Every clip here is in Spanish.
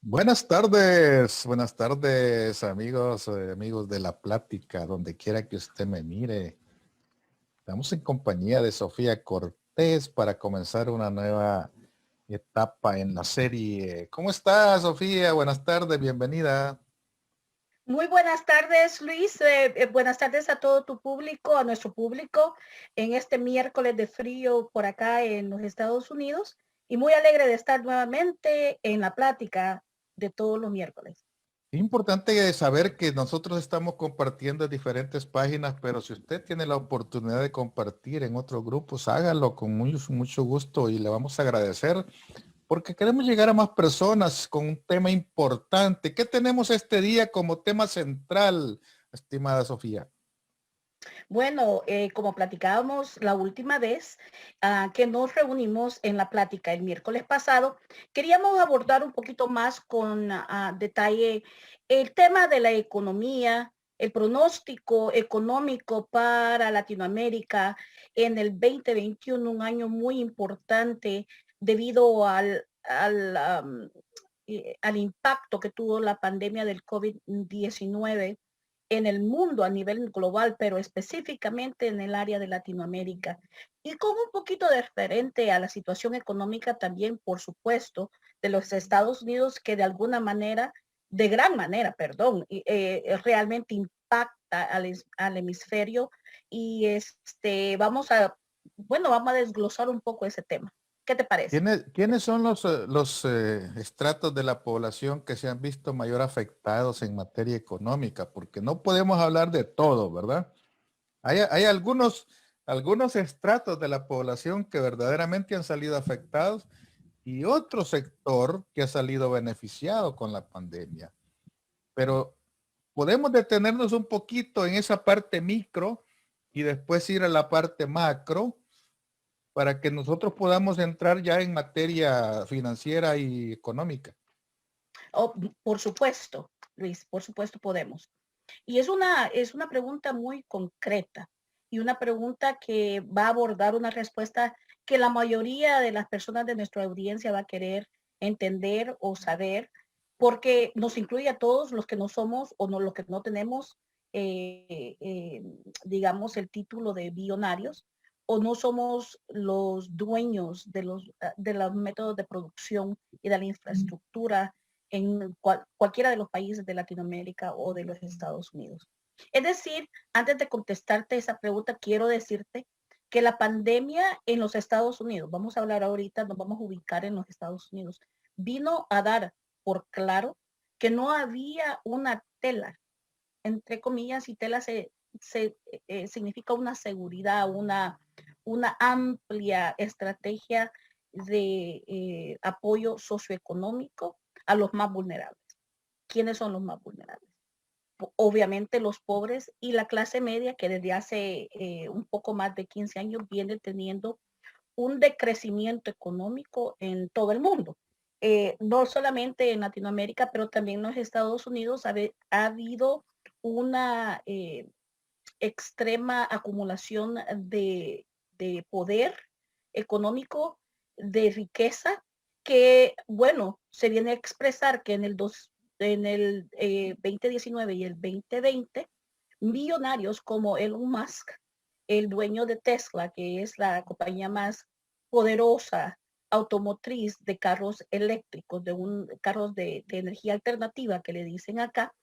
Buenas tardes amigos, amigos de la plática, donde quiera que usted me mire. Estamos en compañía de Sofía Cortés para comenzar una nueva etapa en la serie. ¿Cómo está, Sofía? Buenas tardes, bienvenida. Muy buenas tardes, Luis. Buenas tardes a todo tu público, a nuestro público, en este miércoles de frío por acá en los Estados Unidos. Y muy alegre de estar nuevamente en la plática de todos los miércoles. Es importante saber que nosotros estamos compartiendo en diferentes páginas, pero si usted tiene la oportunidad de compartir en otros grupos, hágalo con mucho gusto y le vamos a agradecer porque queremos llegar a más personas con un tema importante. ¿Qué tenemos este día como tema central, estimada Sofía? Bueno, como platicábamos la última vez que nos reunimos en la plática el miércoles pasado, queríamos abordar un poquito más con detalle el tema de la economía, el pronóstico económico para Latinoamérica en el 2021, un año muy importante debido al impacto que tuvo la pandemia del COVID-19 en el mundo a nivel global, pero específicamente en el área de Latinoamérica. Y como un poquito diferente a la situación económica también, por supuesto, de los Estados Unidos, que de alguna manera, de gran manera, perdón, realmente impacta al hemisferio. Y vamos a desglosar un poco ese tema. ¿Qué te parece? ¿Quiénes son los estratos de la población que se han visto mayor afectados en materia económica? Porque no podemos hablar de todo, ¿verdad? Hay algunos estratos de la población que verdaderamente han salido afectados y otro sector que ha salido beneficiado con la pandemia. Pero podemos detenernos un poquito en esa parte micro y después ir a la parte macro para que nosotros podamos entrar ya en materia financiera y económica. Oh, por supuesto, Luis, por supuesto podemos. Y es una pregunta muy concreta y una pregunta que va a abordar una respuesta que la mayoría de las personas de nuestra audiencia va a querer entender o saber, porque nos incluye a todos los que no somos o no, los que no tenemos, eh, eh, digamos, el título de billonarios o no somos los dueños de los métodos de producción y de la infraestructura en cualquiera de los países de Latinoamérica o de los Estados Unidos. Es decir, antes de contestarte esa pregunta, quiero decirte que la pandemia en los Estados Unidos, vamos a hablar ahorita, nos vamos a ubicar en los Estados Unidos, vino a dar por claro que no había una tela, entre comillas, y tela significa una seguridad, una amplia estrategia de apoyo socioeconómico a los más vulnerables. ¿Quiénes son los más vulnerables? Obviamente los pobres y la clase media que desde hace un poco más de 15 años viene teniendo un decrecimiento económico en todo el mundo. No solamente en Latinoamérica, pero también en los Estados Unidos ha habido una extrema acumulación de poder económico, de riqueza, que, bueno, se viene a expresar que en el 2019 y el 2020, millonarios como Elon Musk, el dueño de Tesla, que es la compañía más poderosa automotriz de carros eléctricos, carros de energía alternativa que le dicen acá,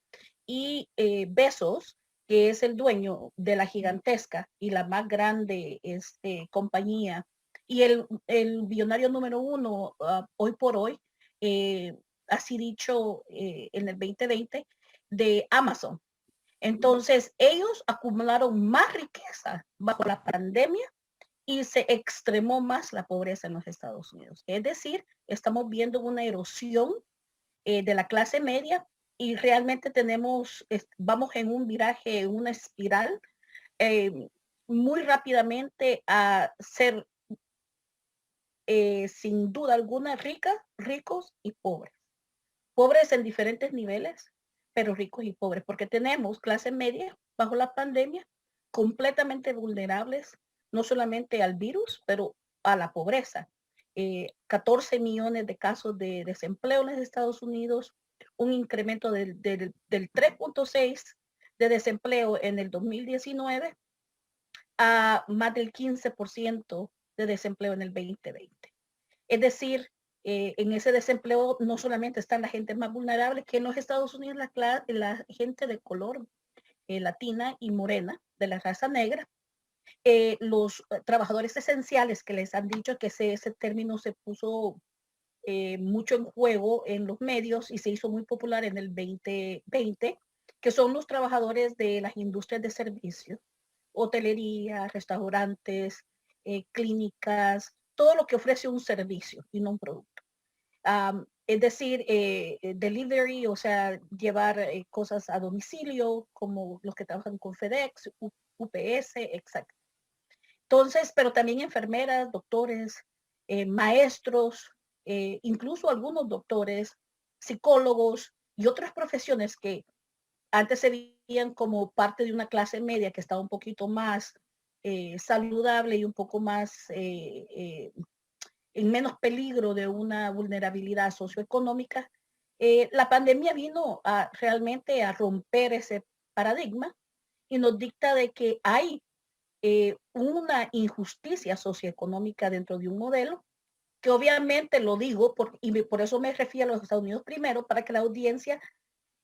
y Bezos, que es el dueño de la gigantesca y la más grande compañía, y el billonario número uno hoy por hoy, eh, así dicho en el 2020, de Amazon. Entonces, ellos acumularon más riqueza bajo la pandemia y se extremó más la pobreza en los Estados Unidos. Es decir, estamos viendo una erosión de la clase media y realmente vamos en un viraje, en una espiral eh, muy rápidamente a ser sin duda alguna ricos y pobres. Pobres en diferentes niveles, pero ricos y pobres, porque tenemos clase media bajo la pandemia completamente vulnerables, no solamente al virus, pero a la pobreza. 14 millones de casos de desempleo en los Estados Unidos, un incremento del 3.6 de desempleo en el 2019 a más del 15% de desempleo en el 2020. Es decir, en ese desempleo no solamente están la gente más vulnerable, que en los Estados Unidos la gente de color latina y morena, de la raza negra, los trabajadores esenciales que les han dicho que ese término se puso mucho en juego en los medios y se hizo muy popular en el 2020, que son los trabajadores de las industrias de servicios, hotelería, restaurantes, clínicas, todo lo que ofrece un servicio y no un producto. Es decir, delivery, o sea, llevar cosas a domicilio, como los que trabajan con FedEx, UPS, exacto. Entonces, pero también enfermeras, doctores, maestros, incluso algunos doctores, psicólogos y otras profesiones que antes se veían como parte de una clase media que estaba un poquito más saludable y un poco más en menos peligro de una vulnerabilidad socioeconómica. La pandemia vino realmente a romper ese paradigma y nos dicta de que hay una injusticia socioeconómica dentro de un modelo, que obviamente lo digo, y por eso me refiero a los Estados Unidos primero, para que la audiencia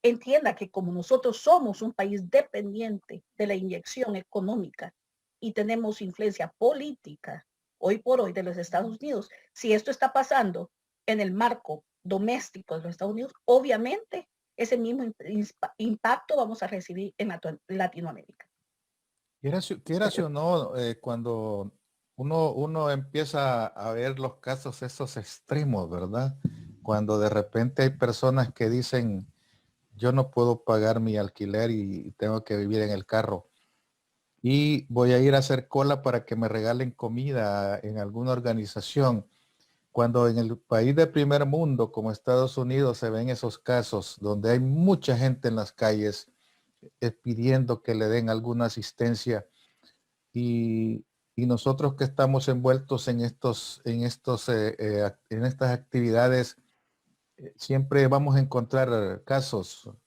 entienda que como nosotros somos un país dependiente de la inyección económica y tenemos influencia política hoy por hoy de los Estados Unidos, si esto está pasando en el marco doméstico de los Estados Unidos, obviamente ese mismo impacto vamos a recibir en Latinoamérica. Quieras o no, cuando uno empieza a ver los casos esos extremos, ¿verdad? Cuando de repente hay personas que dicen, yo no puedo pagar mi alquiler y tengo que vivir en el carro y voy a ir a hacer cola para que me regalen comida en alguna organización. Cuando en el país de primer mundo como Estados Unidos se ven esos casos donde hay mucha gente en las calles pidiendo que le den alguna asistencia y, y nosotros que estamos envueltos en estas actividades, siempre vamos a encontrar caso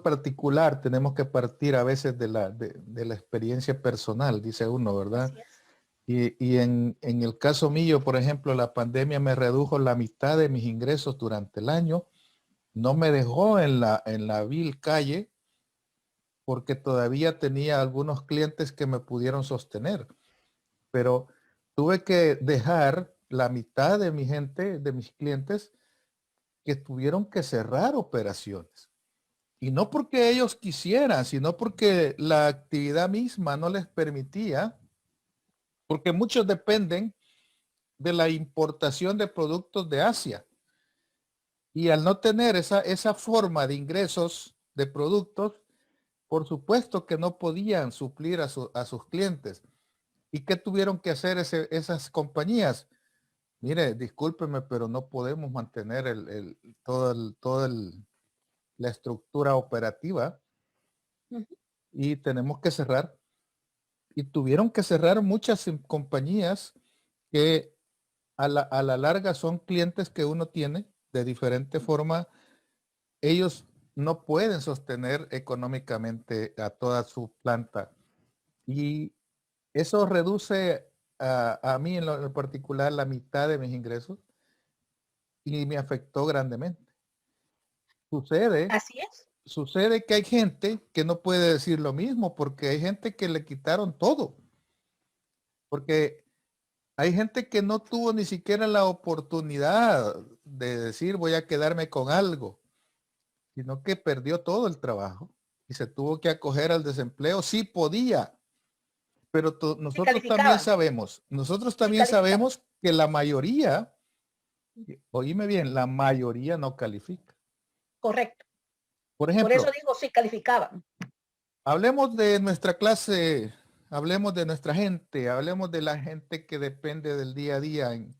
particular. Tenemos que partir a veces de la experiencia personal, dice uno, ¿verdad? Así es. Y en el caso mío, por ejemplo, la pandemia me redujo la mitad de mis ingresos durante el año. No me dejó en la vil calle porque todavía tenía algunos clientes que me pudieron sostener. Pero tuve que dejar la mitad de mi gente, de mis clientes, que tuvieron que cerrar operaciones. Y no porque ellos quisieran, sino porque la actividad misma no les permitía, porque muchos dependen de la importación de productos de Asia. Y al no tener esa forma de ingresos de productos, por supuesto que no podían suplir a sus clientes. ¿Y qué tuvieron que hacer esas compañías? Mire, discúlpeme, pero no podemos mantener todo la estructura operativa Ujú. y tenemos que cerrar. Y tuvieron que cerrar muchas compañías que a la larga son clientes que uno tiene de diferente forma. Ellos no pueden sostener económicamente a toda su planta. Y eso reduce a mí en lo particular la mitad de mis ingresos y me afectó grandemente. Sucede, Así es. sucede que hay gente que no puede decir lo mismo porque hay gente que le quitaron todo. Porque hay gente que no tuvo ni siquiera la oportunidad de decir voy a quedarme con algo, sino que perdió todo el trabajo y se tuvo que acoger al desempleo. Sí podía, pero Sí calificaban, nosotros sí también calificaban. sabemos que la mayoría, oíme bien, la mayoría no califica. Correcto. Por Por eso ejemplo, digo, sí calificaban. hablemos de nuestra clase, hablemos de nuestra gente, hablemos de la gente que depende del día a día en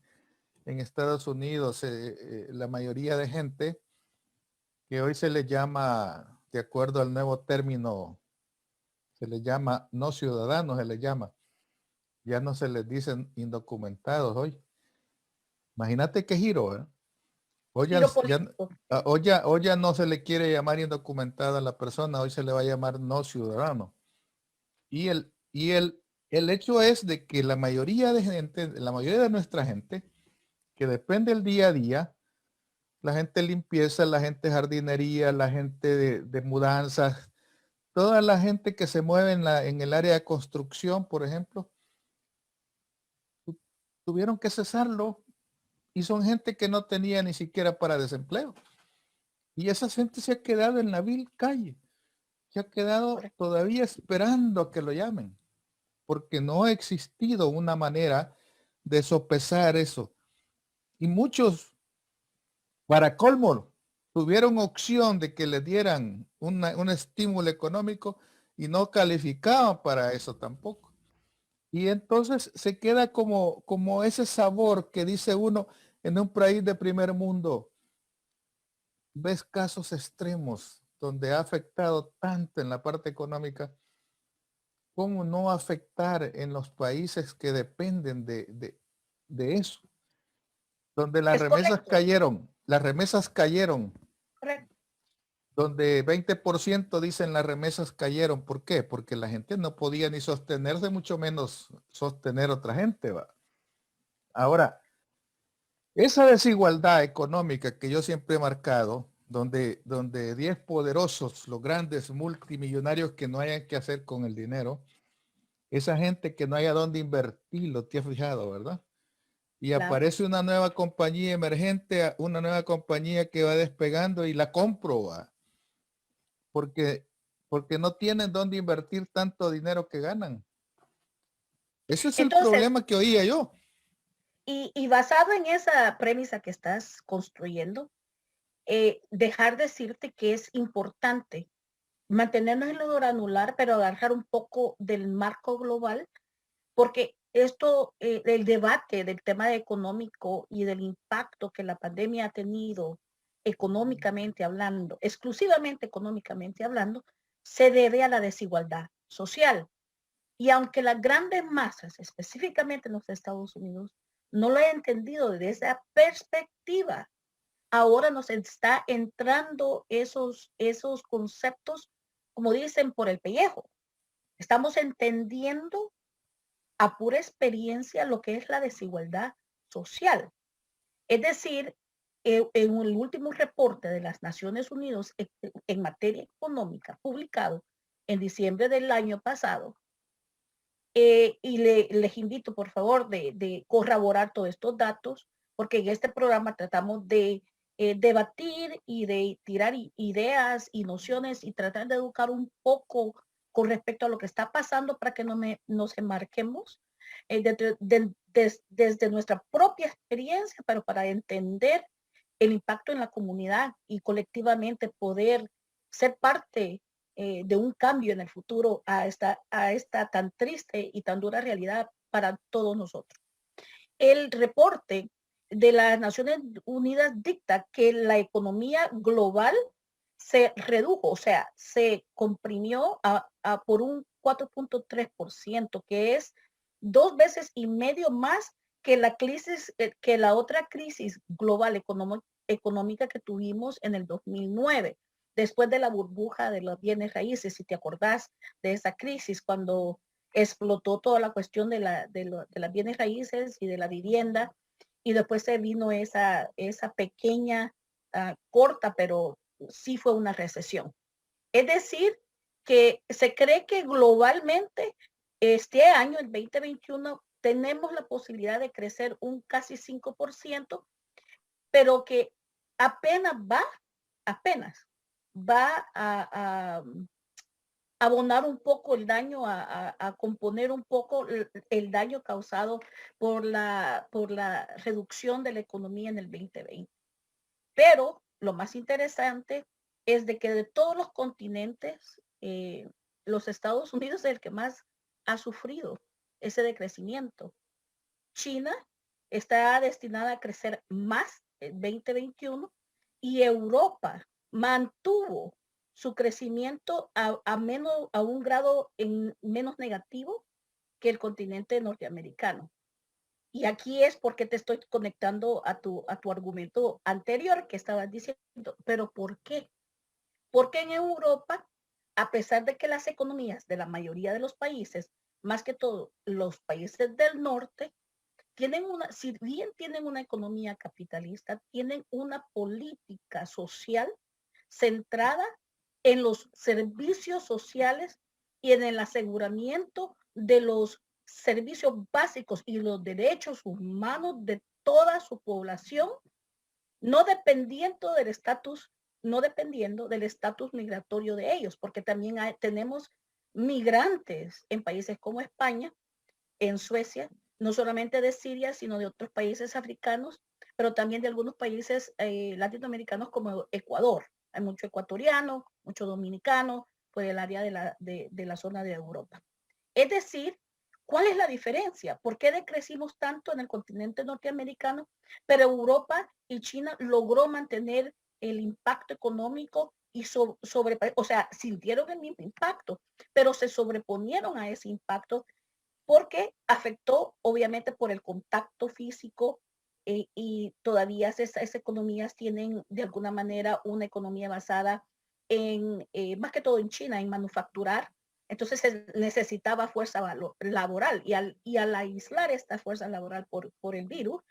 Estados Unidos. La mayoría de gente que hoy se le llama, de acuerdo al nuevo término, se le llama no ciudadanos, se le llama. Ya no se les dicen indocumentados hoy. Imagínate qué giro, ¿eh? Hoy ya, Giro ya- político. hoy ya no se le quiere llamar indocumentada a la persona, hoy se le va a llamar no ciudadano. Y el hecho es de que la mayoría de gente, la mayoría de nuestra gente, que depende del día a día, la gente de limpieza, la gente de jardinería, la gente de mudanzas, toda la gente que se mueve en el área de construcción, por ejemplo, tuvieron que cesarlo y son gente que no tenía ni siquiera para desempleo. Y esa gente se ha quedado en la vil calle, se ha quedado Correcto. todavía esperando a que lo llamen, porque no ha existido una manera de sopesar eso. Y muchos, para colmo, tuvieron opción de que les dieran un estímulo económico y no calificaban para eso tampoco. Y entonces se queda como ese sabor que dice uno en un país de primer mundo. Ves casos extremos donde ha afectado tanto en la parte económica, ¿cómo no afectar en los países que dependen de eso? Donde Es correcto. las remesas cayeron, Correcto. donde 20% dicen las remesas cayeron. ¿Por qué? Porque la gente no podía ni sostenerse, mucho menos sostener otra gente, ¿va? Ahora, esa desigualdad económica que yo siempre he marcado, donde 10 poderosos, los grandes multimillonarios que no hayan que hacer con el dinero, esa gente que no haya dónde invertirlo, te has fijado, ¿verdad? Y Claro. aparece una nueva compañía emergente, una nueva compañía que va despegando y la compro, ¿va? Porque, porque no tienen dónde invertir tanto dinero que ganan. Ese es el Entonces, problema que oía yo. y basado en esa premisa que estás construyendo, dejar decirte que es importante mantenernos en lo granular, pero agarrar un poco del marco global, porque esto, el debate del tema económico y del impacto que la pandemia ha tenido económicamente hablando, exclusivamente económicamente hablando, se debe a la desigualdad social. Y aunque las grandes masas, específicamente en los Estados Unidos, no lo han entendido desde esa perspectiva, ahora nos está entrando esos conceptos, como dicen, por el pellejo. Estamos entendiendo a pura experiencia lo que es la desigualdad social. Es decir, en el último reporte de las Naciones Unidas en materia económica publicado en diciembre del año pasado, y les invito, por favor, de corroborar todos estos datos, porque en este programa tratamos de debatir y de tirar ideas y nociones y tratar de educar un poco con respecto a lo que está pasando para que nos enmarquemos desde nuestra propia experiencia, pero para entender el impacto en la comunidad y colectivamente poder ser parte de un cambio en el futuro a esta tan triste y tan dura realidad para todos nosotros. El reporte de las Naciones Unidas dicta que la economía global se redujo, o sea, se comprimió por un 4.3%, que es 2 veces y medio más que la crisis, que la otra crisis global económica que tuvimos en el 2009, después de la burbuja de los bienes raíces, si te acordás de esa crisis, cuando explotó toda la cuestión de las bienes raíces y de la vivienda, y después se vino esa pequeña, corta, pero sí fue una recesión. Es decir, que se cree que globalmente este año, el 2021, tenemos la posibilidad de crecer un casi 5%, pero que apenas apenas va a abonar un poco el daño, a componer un poco el daño causado por la reducción de la economía en el 2020. Pero lo más interesante es de que de todos los continentes, los Estados Unidos es el que más ha sufrido ese decrecimiento. China está destinada a crecer más en 2021 y Europa mantuvo su crecimiento a un grado menos negativo que el continente norteamericano. Y aquí es porque te estoy conectando a tu argumento anterior que estabas diciendo. Pero ¿por qué? Porque en Europa, a pesar de que las economías de la mayoría de los países, más que todo los países del norte, tienen una, si bien tienen una economía capitalista, tienen una política social centrada en los servicios sociales y en el aseguramiento de los servicios básicos y los derechos humanos de toda su población, no dependiendo del estatus, no dependiendo del estatus migratorio de ellos, porque también tenemos migrantes en países como España, en Suecia, no solamente de Siria, sino de otros países africanos, pero también de algunos países latinoamericanos como Ecuador. Hay mucho ecuatoriano, mucho dominicano, por el área de la zona de Europa. Es decir, ¿cuál es la diferencia? ¿Por qué decrecimos tanto en el continente norteamericano, pero Europa y China logró mantener el impacto económico y o sea, sintieron el mismo impacto, pero se sobreponieron a ese impacto porque afectó obviamente por el contacto físico y todavía esas economías tienen de alguna manera una economía basada en, más que todo en China, en manufacturar. Entonces se necesitaba fuerza laboral y al aislar esta fuerza laboral por el virus,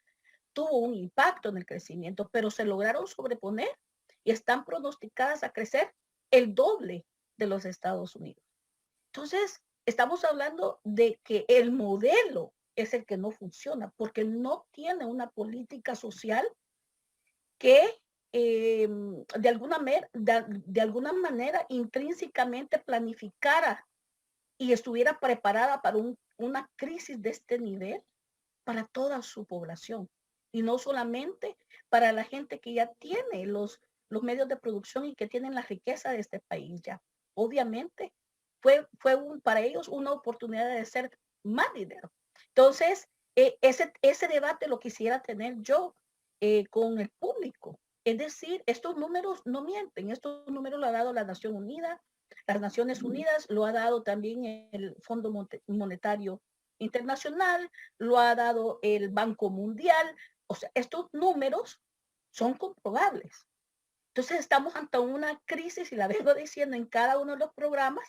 tuvo un impacto en el crecimiento, pero se lograron sobreponer y están pronosticadas a crecer el doble de los Estados Unidos. Entonces, estamos hablando de que el modelo es el que no funciona porque no tiene una política social que de alguna manera intrínsecamente planificara y estuviera preparada para una crisis de este nivel para toda su población y no solamente para la gente que ya tiene los medios de producción y que tienen la riqueza de este país ya. Obviamente para ellos una oportunidad de hacer más dinero. Entonces, ese debate lo quisiera tener yo con el público. Es decir, estos números no mienten, estos números lo ha dado la Nación Unida, las Naciones Unidas, lo ha dado también el Fondo Monetario Internacional, lo ha dado el Banco Mundial. O sea, estos números son comprobables. Entonces estamos ante una crisis y la vengo diciendo en cada uno de los programas,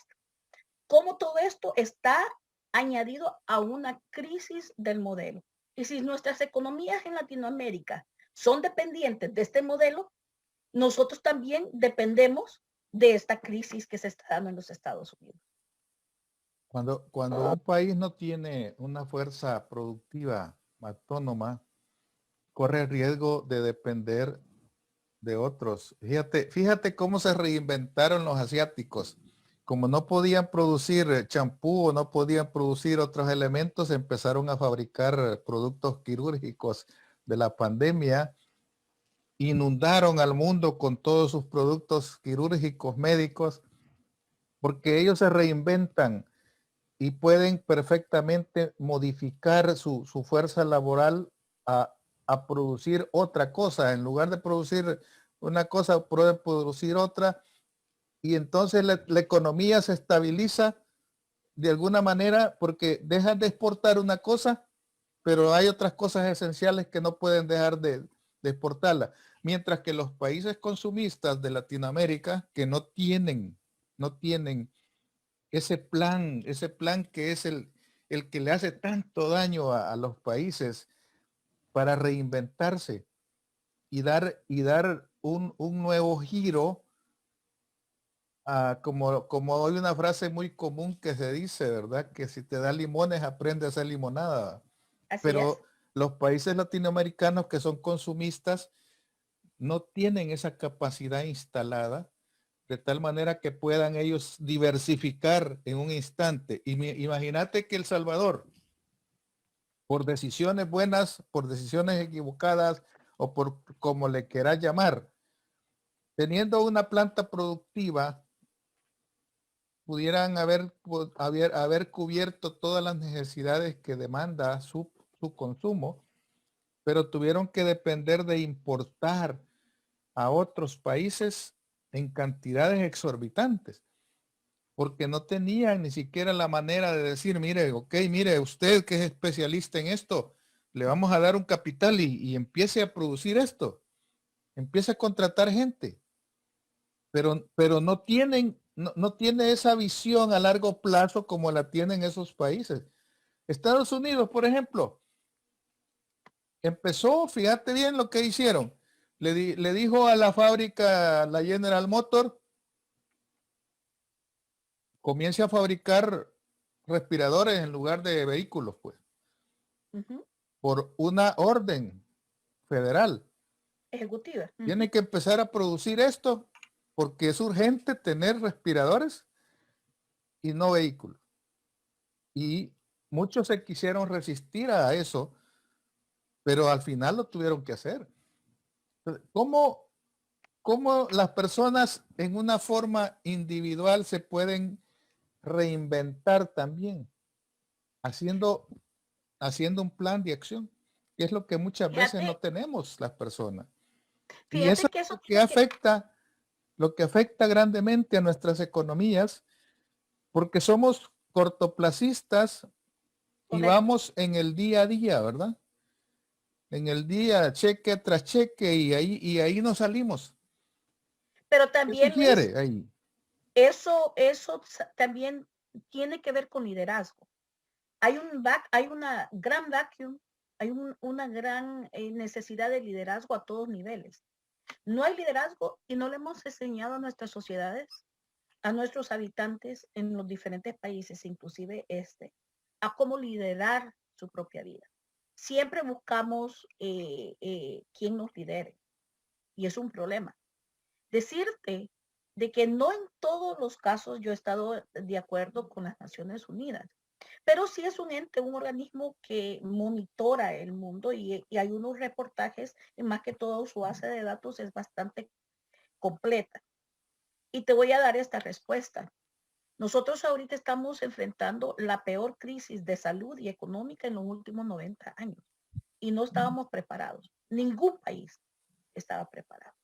cómo todo esto está añadido a una crisis del modelo. Y si nuestras economías en Latinoamérica son dependientes de este modelo, nosotros también dependemos de esta crisis que se está dando en los Estados Unidos. Cuando un país no tiene una fuerza productiva autónoma, corre el riesgo de depender de otros. Fíjate cómo se reinventaron los asiáticos. Como no podían producir champú o no podían producir otros elementos, empezaron a fabricar productos quirúrgicos de la pandemia, inundaron al mundo con todos sus productos quirúrgicos médicos, porque ellos se reinventan y pueden perfectamente modificar su fuerza laboral a, a producir otra cosa. En lugar de producir una cosa, pueden producir otra y entonces la economía se estabiliza de alguna manera porque dejan de exportar una cosa, pero hay otras cosas esenciales que no pueden dejar de exportarla. Mientras que los países consumistas de Latinoamérica que no tienen ese plan que es el que le hace tanto daño a los países para reinventarse y dar un nuevo giro a, como hay una frase muy común que se dice, ¿verdad? Que si te da limones, aprende a hacer limonada. Así es. Pero los países latinoamericanos que son consumistas no tienen esa capacidad instalada de tal manera que puedan ellos diversificar en un instante. Y imagínate que El Salvador, por decisiones buenas, por decisiones equivocadas o por como le quieras llamar, teniendo una planta productiva, pudieran haber cubierto todas las necesidades que demanda su consumo, pero tuvieron que depender de importar a otros países en cantidades exorbitantes, porque no tenían ni siquiera la manera de decir, mire, ok, mire, usted que es especialista en esto, le vamos a dar un capital y empiece a producir esto, empiece a contratar gente, pero no tienen, no tiene esa visión a largo plazo como la tienen esos países. Estados Unidos, por ejemplo, empezó, fíjate bien lo que hicieron. Le dijo a la fábrica, la General Motors, comience a fabricar respiradores en lugar de vehículos, pues, por una orden federal. Ejecutiva. Tiene que empezar a producir esto porque es urgente tener respiradores y no vehículos. Y muchos se quisieron resistir a eso, pero al final lo tuvieron que hacer. ¿Cómo, cómo las personas en una forma individual se pueden reinventar también haciendo un plan de acción? Que es lo que muchas veces no Fíjate, tenemos las personas. Y eso fíjate es que eso lo que tiene que, afecta, grandemente a nuestras economías, porque somos cortoplacistas y correcto. vamos en el día a día, ¿verdad? En el día, cheque tras cheque, y ahí nos salimos. Pero ¿Qué también, Luis, sugiere ahí? eso también tiene que ver con liderazgo. Hay una gran vacuum, una gran necesidad de liderazgo a todos niveles. No hay liderazgo y no le hemos enseñado a nuestras sociedades, a nuestros habitantes en los diferentes países, inclusive a cómo liderar su propia vida. Siempre buscamos quién nos lidere y es un problema. Decirte de que no en todos los casos yo he estado de acuerdo con las Naciones Unidas, pero sí es un ente, un organismo que monitora el mundo y hay unos reportajes, y más que todo su base de datos es bastante completa. Y te voy a dar esta respuesta. Nosotros ahorita estamos enfrentando la peor crisis de salud y económica en los últimos 90 años y no estábamos preparados. Ningún país estaba preparado.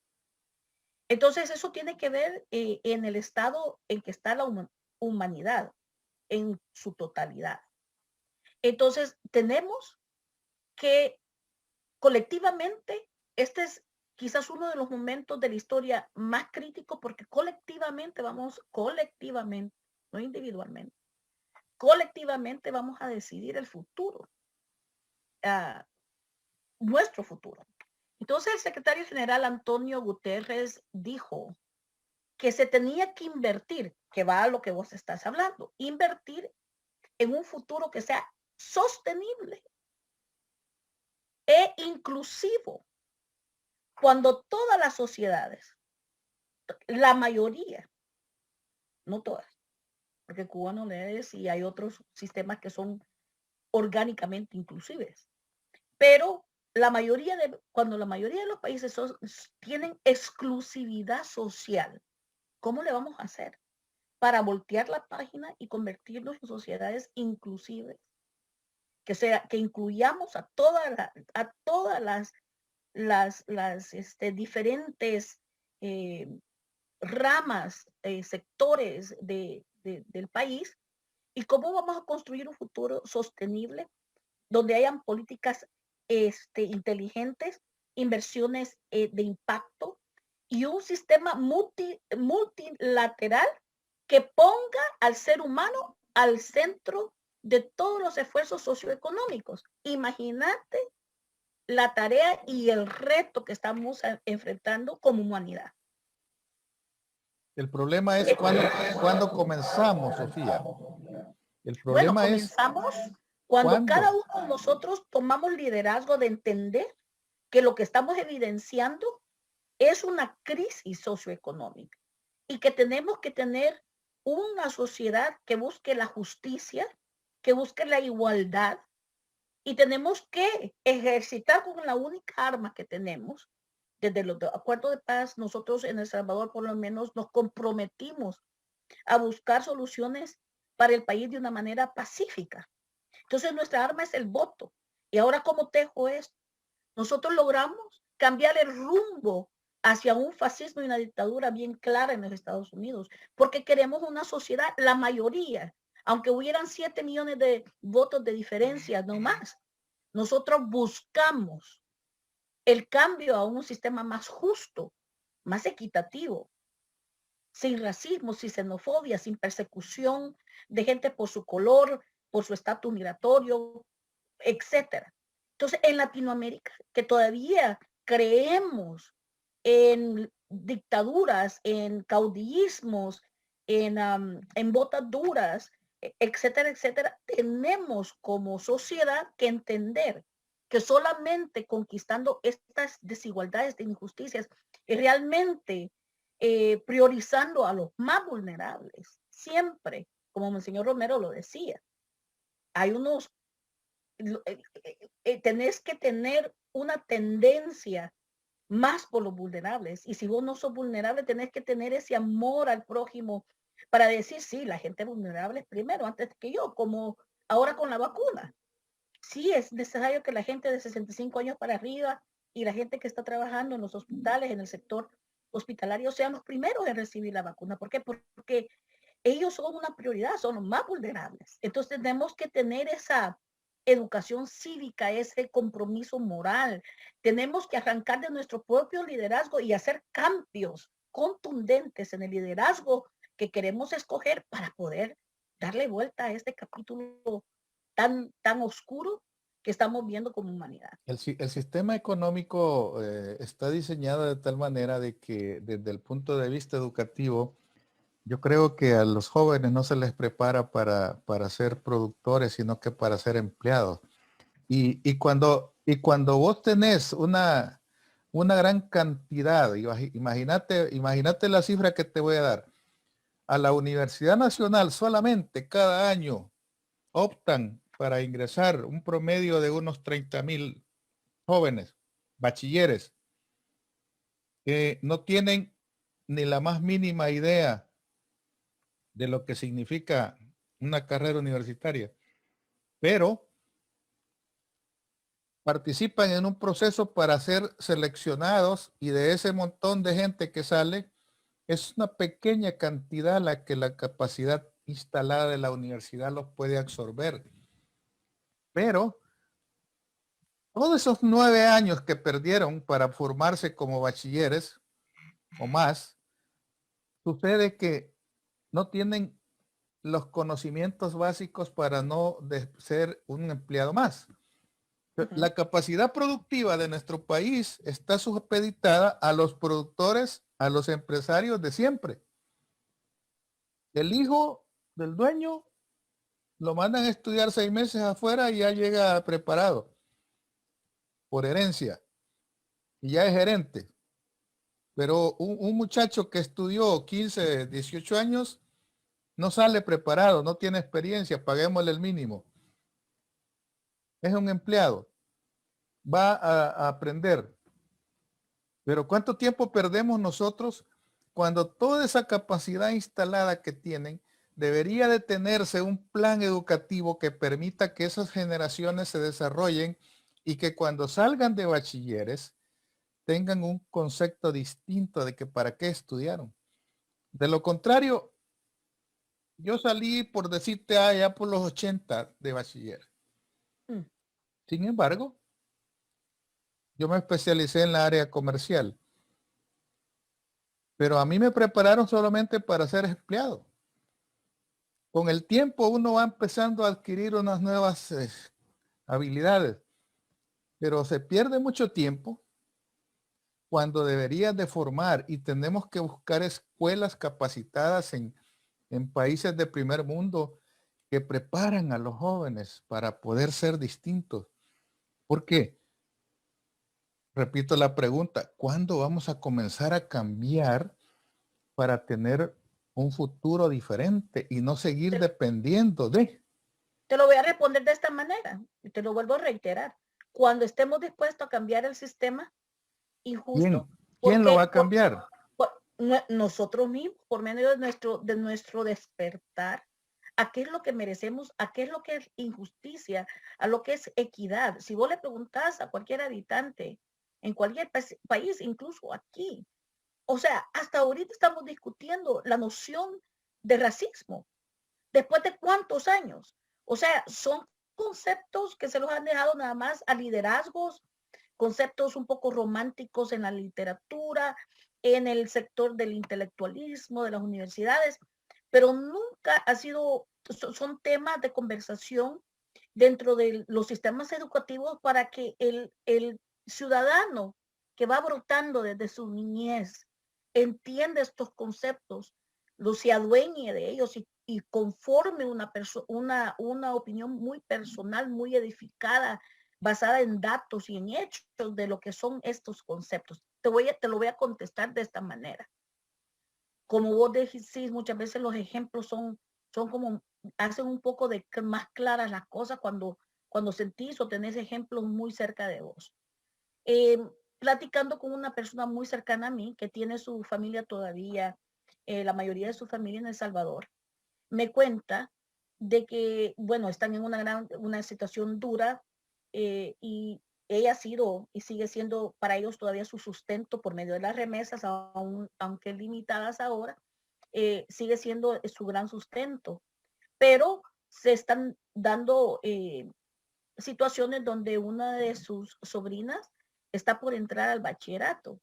Entonces, eso tiene que ver en el estado en que está la humanidad en su totalidad. Entonces, tenemos que colectivamente, este es quizás uno de los momentos de la historia más críticos porque colectivamente, no individualmente, colectivamente vamos a decidir el futuro, uh, nuestro futuro. Entonces, el secretario general Antonio Guterres dijo que se tenía que invertir, que va a lo que vos estás hablando, invertir en un futuro que sea sostenible e inclusivo. Cuando todas las sociedades, la mayoría, no todas, porque Cuba no es y hay otros sistemas que son orgánicamente inclusives, pero cuando la mayoría de los países tienen exclusividad social, ¿cómo le vamos a hacer para voltear la página y convertirnos en sociedades inclusivas? Que incluyamos a todas las diferentes ramas, sectores del país, y cómo vamos a construir un futuro sostenible donde hayan políticas inteligentes, inversiones de impacto y un sistema multilateral que ponga al ser humano al centro de todos los esfuerzos socioeconómicos. Imagínate la tarea y el reto que estamos enfrentando como humanidad. El problema es cuando comenzamos, Sofía. El Bueno, problema es comenzamos cuando cada cuándo. uno de nosotros tomamos liderazgo de entender que lo que estamos evidenciando es una crisis socioeconómica y que tenemos que tener una sociedad que busque la justicia, que busque la igualdad, y tenemos que ejercitar con la única arma que tenemos. Desde los acuerdos de paz, nosotros en El Salvador por lo menos nos comprometimos a buscar soluciones para el país de una manera pacífica. Entonces nuestra arma es el voto. Y ahora, ¿cómo tejo esto? Nosotros logramos cambiar el rumbo hacia un fascismo y una dictadura bien clara en los Estados Unidos, porque queremos una sociedad, la mayoría, aunque hubieran 7 millones de votos de diferencia, no más, nosotros buscamos el cambio a un sistema más justo, más equitativo, sin racismo, sin xenofobia, sin persecución de gente por su color, por su estatus migratorio, etcétera. Entonces, en Latinoamérica, que todavía creemos en dictaduras, en caudillismos, en botas duras, etcétera, etcétera, tenemos como sociedad que entender que solamente conquistando estas desigualdades de injusticias y realmente priorizando a los más vulnerables, siempre, como el señor Romero lo decía, hay unos tenés que tener una tendencia más por los vulnerables. Y si vos no sos vulnerable, tenés que tener ese amor al prójimo para decir, sí, la gente vulnerable es primero, antes que yo, como ahora con la vacuna. Sí, es necesario que la gente de 65 años para arriba y la gente que está trabajando en los hospitales, en el sector hospitalario, sean los primeros en recibir la vacuna. ¿Por qué? Porque ellos son una prioridad, son los más vulnerables. Entonces tenemos que tener esa educación cívica, ese compromiso moral. Tenemos que arrancar de nuestro propio liderazgo y hacer cambios contundentes en el liderazgo que queremos escoger para poder darle vuelta a este capítulo tan oscuro que estamos viendo como humanidad. El sistema económico está diseñado de tal manera de que desde el punto de vista educativo, yo creo que a los jóvenes no se les prepara para ser productores, sino que para ser empleados. Y cuando vos tenés una gran cantidad, imagínate la cifra que te voy a dar. A la Universidad Nacional solamente cada año optan para ingresar un promedio de unos 30,000 jóvenes, bachilleres, que no tienen ni la más mínima idea de lo que significa una carrera universitaria, pero participan en un proceso para ser seleccionados y de ese montón de gente que sale, es una pequeña cantidad la que la capacidad instalada de la universidad los puede absorber. Pero todos esos 9 años que perdieron para formarse como bachilleres o más, sucede que no tienen los conocimientos básicos para no ser un empleado más. La capacidad productiva de nuestro país está supeditada a los productores, a los empresarios de siempre. El hijo del dueño lo mandan a estudiar 6 meses afuera y ya llega preparado por herencia y ya es gerente. Pero un muchacho que estudió 15, 18 años no sale preparado, no tiene experiencia, paguémosle el mínimo. Es un empleado, va a aprender. Pero ¿cuánto tiempo perdemos nosotros cuando toda esa capacidad instalada que tienen debería de tenerse un plan educativo que permita que esas generaciones se desarrollen y que cuando salgan de bachilleres tengan un concepto distinto de que para qué estudiaron? De lo contrario, yo salí, por decirte, allá por los 80 de bachiller. Sin embargo, yo me especialicé en la área comercial, pero a mí me prepararon solamente para ser empleado. Con el tiempo uno va empezando a adquirir unas nuevas habilidades, pero se pierde mucho tiempo cuando deberías de formar y tenemos que buscar escuelas capacitadas en países de primer mundo que preparan a los jóvenes para poder ser distintos. ¿Por qué? Repito la pregunta, ¿cuándo vamos a comenzar a cambiar para tener un futuro diferente y no seguir dependiendo de? Te lo voy a responder de esta manera y te lo vuelvo a reiterar. Cuando estemos dispuestos a cambiar el sistema ¿Quién? injusto, ¿Quién lo va a por, cambiar? nosotros mismos, por medio de nuestro despertar, a qué es lo que merecemos, a qué es lo que es injusticia, a lo que es equidad. Si vos le preguntás a cualquier habitante en cualquier país, incluso aquí, o sea, hasta ahorita estamos discutiendo la noción de racismo. ¿Después de cuántos años? O sea, son conceptos que se los han dejado nada más a liderazgos, conceptos un poco románticos en la literatura, en el sector del intelectualismo, de las universidades, pero nunca ha sido, son temas de conversación dentro de los sistemas educativos para que el ciudadano que va brotando desde su niñez entienda estos conceptos, se adueñe de ellos y conforme una opinión muy personal, muy edificada, basada en datos y en hechos de lo que son estos conceptos. Te lo voy a contestar de esta manera. Como vos decís, muchas veces los ejemplos son como, hacen un poco de más claras las cosas cuando sentís o tenés ejemplos muy cerca de vos. Platicando con una persona muy cercana a mí que tiene su familia todavía, la mayoría de su familia en El Salvador, me cuenta de que, bueno, están en una situación dura y ella ha sido y sigue siendo para ellos todavía su sustento por medio de las remesas, aunque limitadas ahora, sigue siendo su gran sustento. Pero se están dando situaciones donde una de sus sobrinas está por entrar al bachillerato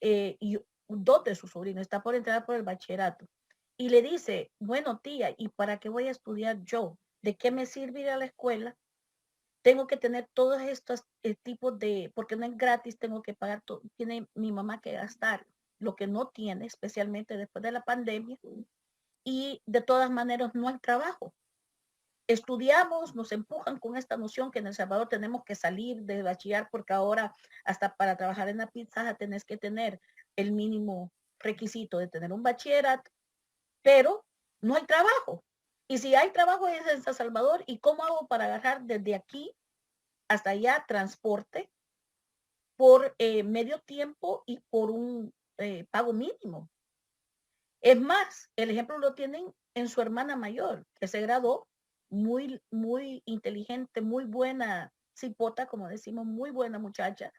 y dos de sus sobrinos está por entrar por el bachillerato. Y le dice, bueno, tía, ¿y para qué voy a estudiar yo? ¿De qué me sirve ir a la escuela? Tengo que tener todos estos tipos de, porque no es gratis, tengo que pagar, tiene mi mamá que gastar lo que no tiene, especialmente después de la pandemia, y de todas maneras no hay trabajo. Estudiamos, nos empujan con esta noción que en El Salvador tenemos que salir de bachiller porque ahora hasta para trabajar en la pizza tenés que tener el mínimo requisito de tener un bachillerato, pero no hay trabajo. Y si hay trabajo es en San Salvador, ¿y cómo hago para agarrar desde aquí hasta allá transporte por medio tiempo y por un pago mínimo? Es más, el ejemplo lo tienen en su hermana mayor, que se graduó muy, muy inteligente, muy buena cipota, como decimos, muy buena muchacha.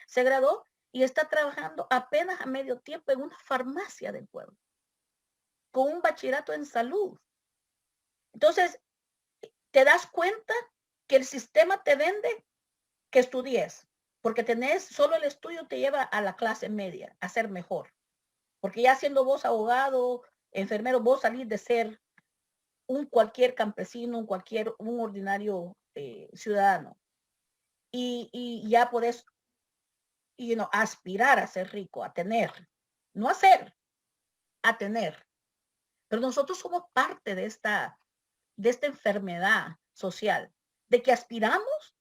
Se graduó y está trabajando apenas a medio tiempo en una farmacia del pueblo, con un bachillerato en salud. Entonces, te das cuenta que el sistema te vende que estudies, porque tenés solo el estudio te lleva a la clase media, a ser mejor. Porque ya siendo vos abogado, enfermero, vos salís de ser un cualquier campesino, un ordinario ciudadano. Y ya podés, aspirar a ser rico, a tener, no a ser, a tener. Pero nosotros somos parte de esta enfermedad social, de que aspiramos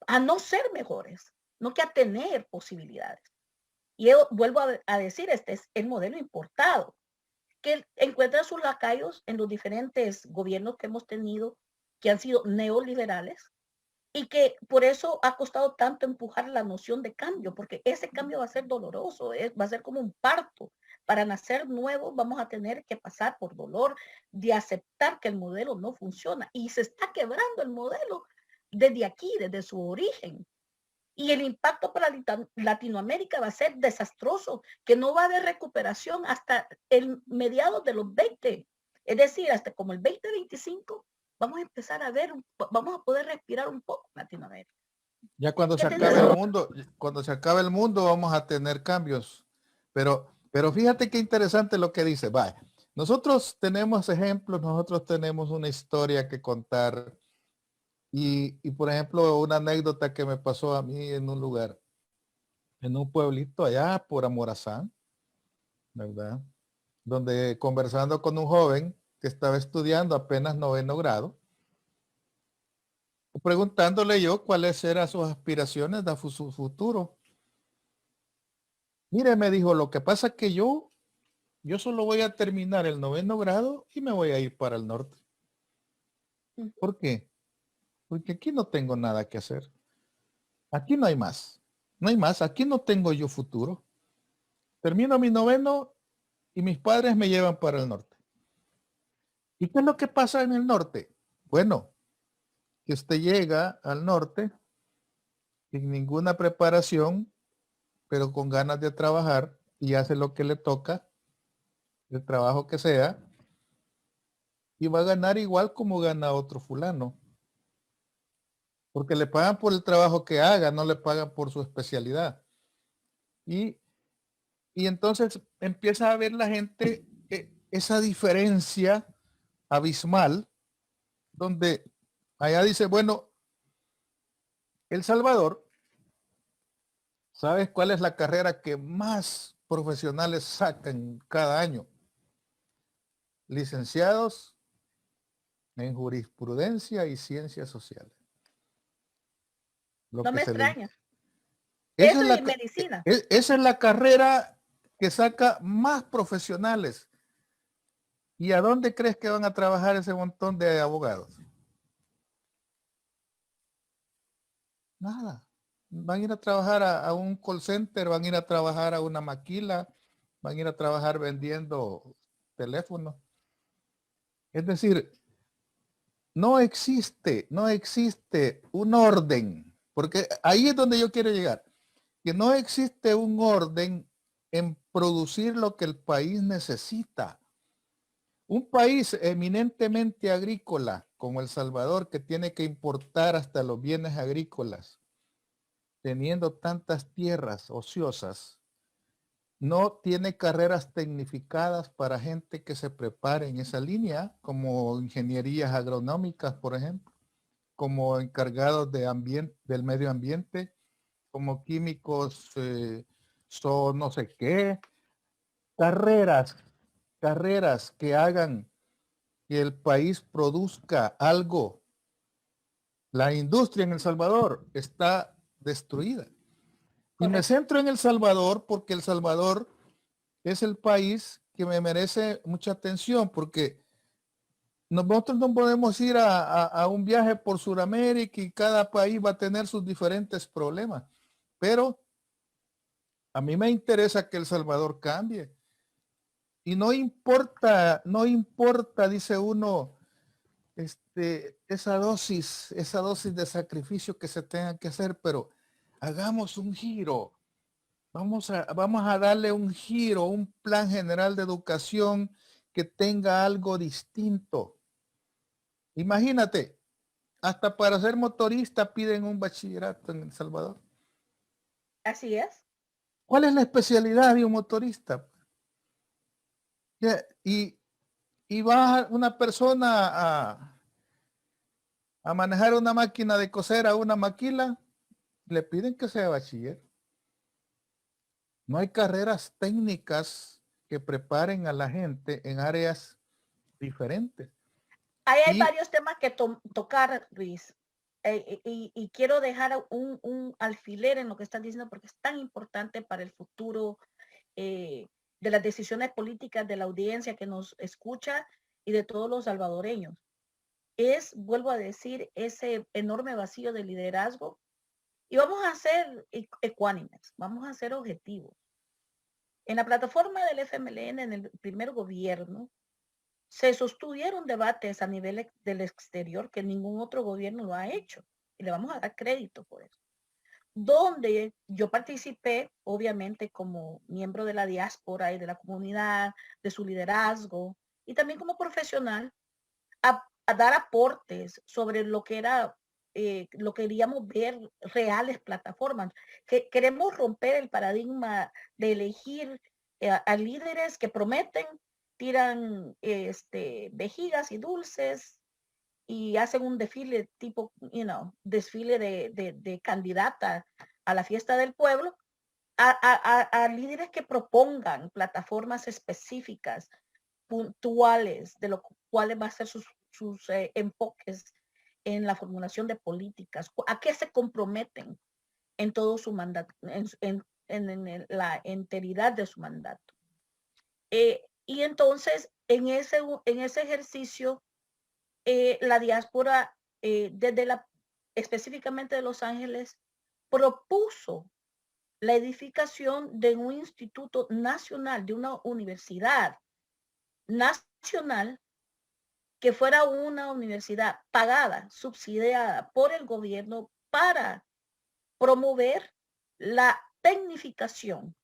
a no ser mejores, no que a tener posibilidades. Y yo vuelvo a decir, este es el modelo importado, que encuentra sus lacayos en los diferentes gobiernos que hemos tenido, que han sido neoliberales, y que por eso ha costado tanto empujar la noción de cambio, porque ese cambio va a ser doloroso, va a ser como un parto. Para nacer nuevo vamos a tener que pasar por dolor de aceptar que el modelo no funciona y se está quebrando el modelo desde aquí, desde su origen. Y el impacto para Latinoamérica va a ser desastroso, que no va a haber recuperación hasta el mediados de los 20. Es decir, hasta como el 2025 vamos a empezar a ver, vamos a poder respirar un poco en Latinoamérica. Ya cuando se acabe el mundo, vamos a tener cambios. Pero fíjate qué interesante lo que dice. Vaya, nosotros tenemos ejemplos, nosotros tenemos una historia que contar. Y por ejemplo, una anécdota que me pasó a mí en un lugar, en un pueblito allá por Amorazán, ¿verdad? Donde conversando con un joven que estaba estudiando apenas 9º grado, preguntándole yo cuáles eran sus aspiraciones de su futuro. Mire, me dijo, lo que pasa es que yo solo voy a terminar el 9º grado y me voy a ir para el norte. ¿Por qué? Porque aquí no tengo nada que hacer. Aquí no hay más. No hay más. Aquí no tengo yo futuro. Termino mi 9º y mis padres me llevan para el norte. ¿Y qué es lo que pasa en el norte? Bueno, que usted llega al norte sin ninguna preparación, pero con ganas de trabajar y hace lo que le toca, el trabajo que sea, y va a ganar igual como gana otro fulano. porque le pagan por el trabajo que haga, no le pagan por su especialidad. Y, y entonces empieza a ver la gente esa diferencia abismal, donde allá dice, bueno, El Salvador, ¿sabes cuál es la carrera que más profesionales sacan cada año? Licenciados en jurisprudencia y ciencias sociales. Lo No que me se le, extraña. esa Eso es y la, medicina. esa es la carrera que saca más profesionales. ¿Y a dónde crees que van a trabajar ese montón de abogados? Nada. Van a ir a trabajar a un call center, van a ir a trabajar a una maquila, van a ir a trabajar vendiendo teléfonos. Es decir, no existe un orden, porque ahí es donde yo quiero llegar, que no existe un orden en producir lo que el país necesita. Un país eminentemente agrícola como El Salvador, que tiene que importar hasta los bienes agrícolas, teniendo tantas tierras ociosas, no tiene carreras tecnificadas para gente que se prepare en esa línea, como ingenierías agronómicas, por ejemplo, como encargados del medio ambiente, como químicos, son no sé qué, carreras, carreras que hagan que el país produzca algo. La industria en El Salvador está destruida. Y me Correcto. centro en El Salvador porque El Salvador es el país que me merece mucha atención, porque nosotros no podemos ir a un viaje por Sudamérica y cada país va a tener sus diferentes problemas. Pero a mí me interesa que El Salvador cambie. Y no importa, dice uno, esa dosis de sacrificio que se tenga que hacer, pero hagamos un giro. Vamos a darle un giro, un plan general de educación que tenga algo distinto. Imagínate, hasta para ser motorista piden un bachillerato en El Salvador. Así es. ¿Cuál es la especialidad de un motorista? Y, y va una persona a manejar una máquina de coser a una maquila, le piden que sea bachiller. No hay carreras técnicas que preparen a la gente en áreas diferentes. Ahí hay Y varios temas que tocar, Luis. Y quiero dejar un alfiler en lo que estás diciendo porque es tan importante para el futuro eh, de las decisiones políticas de la audiencia que nos escucha y de todos los salvadoreños. Vuelvo a decir, ese enorme vacío de liderazgo y vamos a ser ecuánimes, vamos a ser objetivos. En la plataforma del FMLN, en el primer gobierno, se sostuvieron debates a nivel del exterior que ningún otro gobierno lo ha hecho. Y le vamos a dar crédito por eso. Donde yo participé, obviamente, como miembro de la diáspora y de la comunidad, de su liderazgo, y también como profesional, a dar aportes sobre lo que era, lo que queríamos ver reales plataformas. Que queremos romper el paradigma de elegir a líderes que prometen, tiran vejigas y dulces y hacen un desfile tipo, desfile de candidata a la fiesta del pueblo, a líderes que propongan plataformas específicas, puntuales, de lo cuales va a ser sus enfoques en la formulación de políticas, a qué se comprometen en todo su mandato, en la enteridad de su mandato. Y entonces, en ese ejercicio, la diáspora, específicamente de Los Ángeles, propuso la edificación de un instituto nacional, de una universidad nacional que fuera una universidad pagada, subsidiada por el gobierno para promover la tecnificación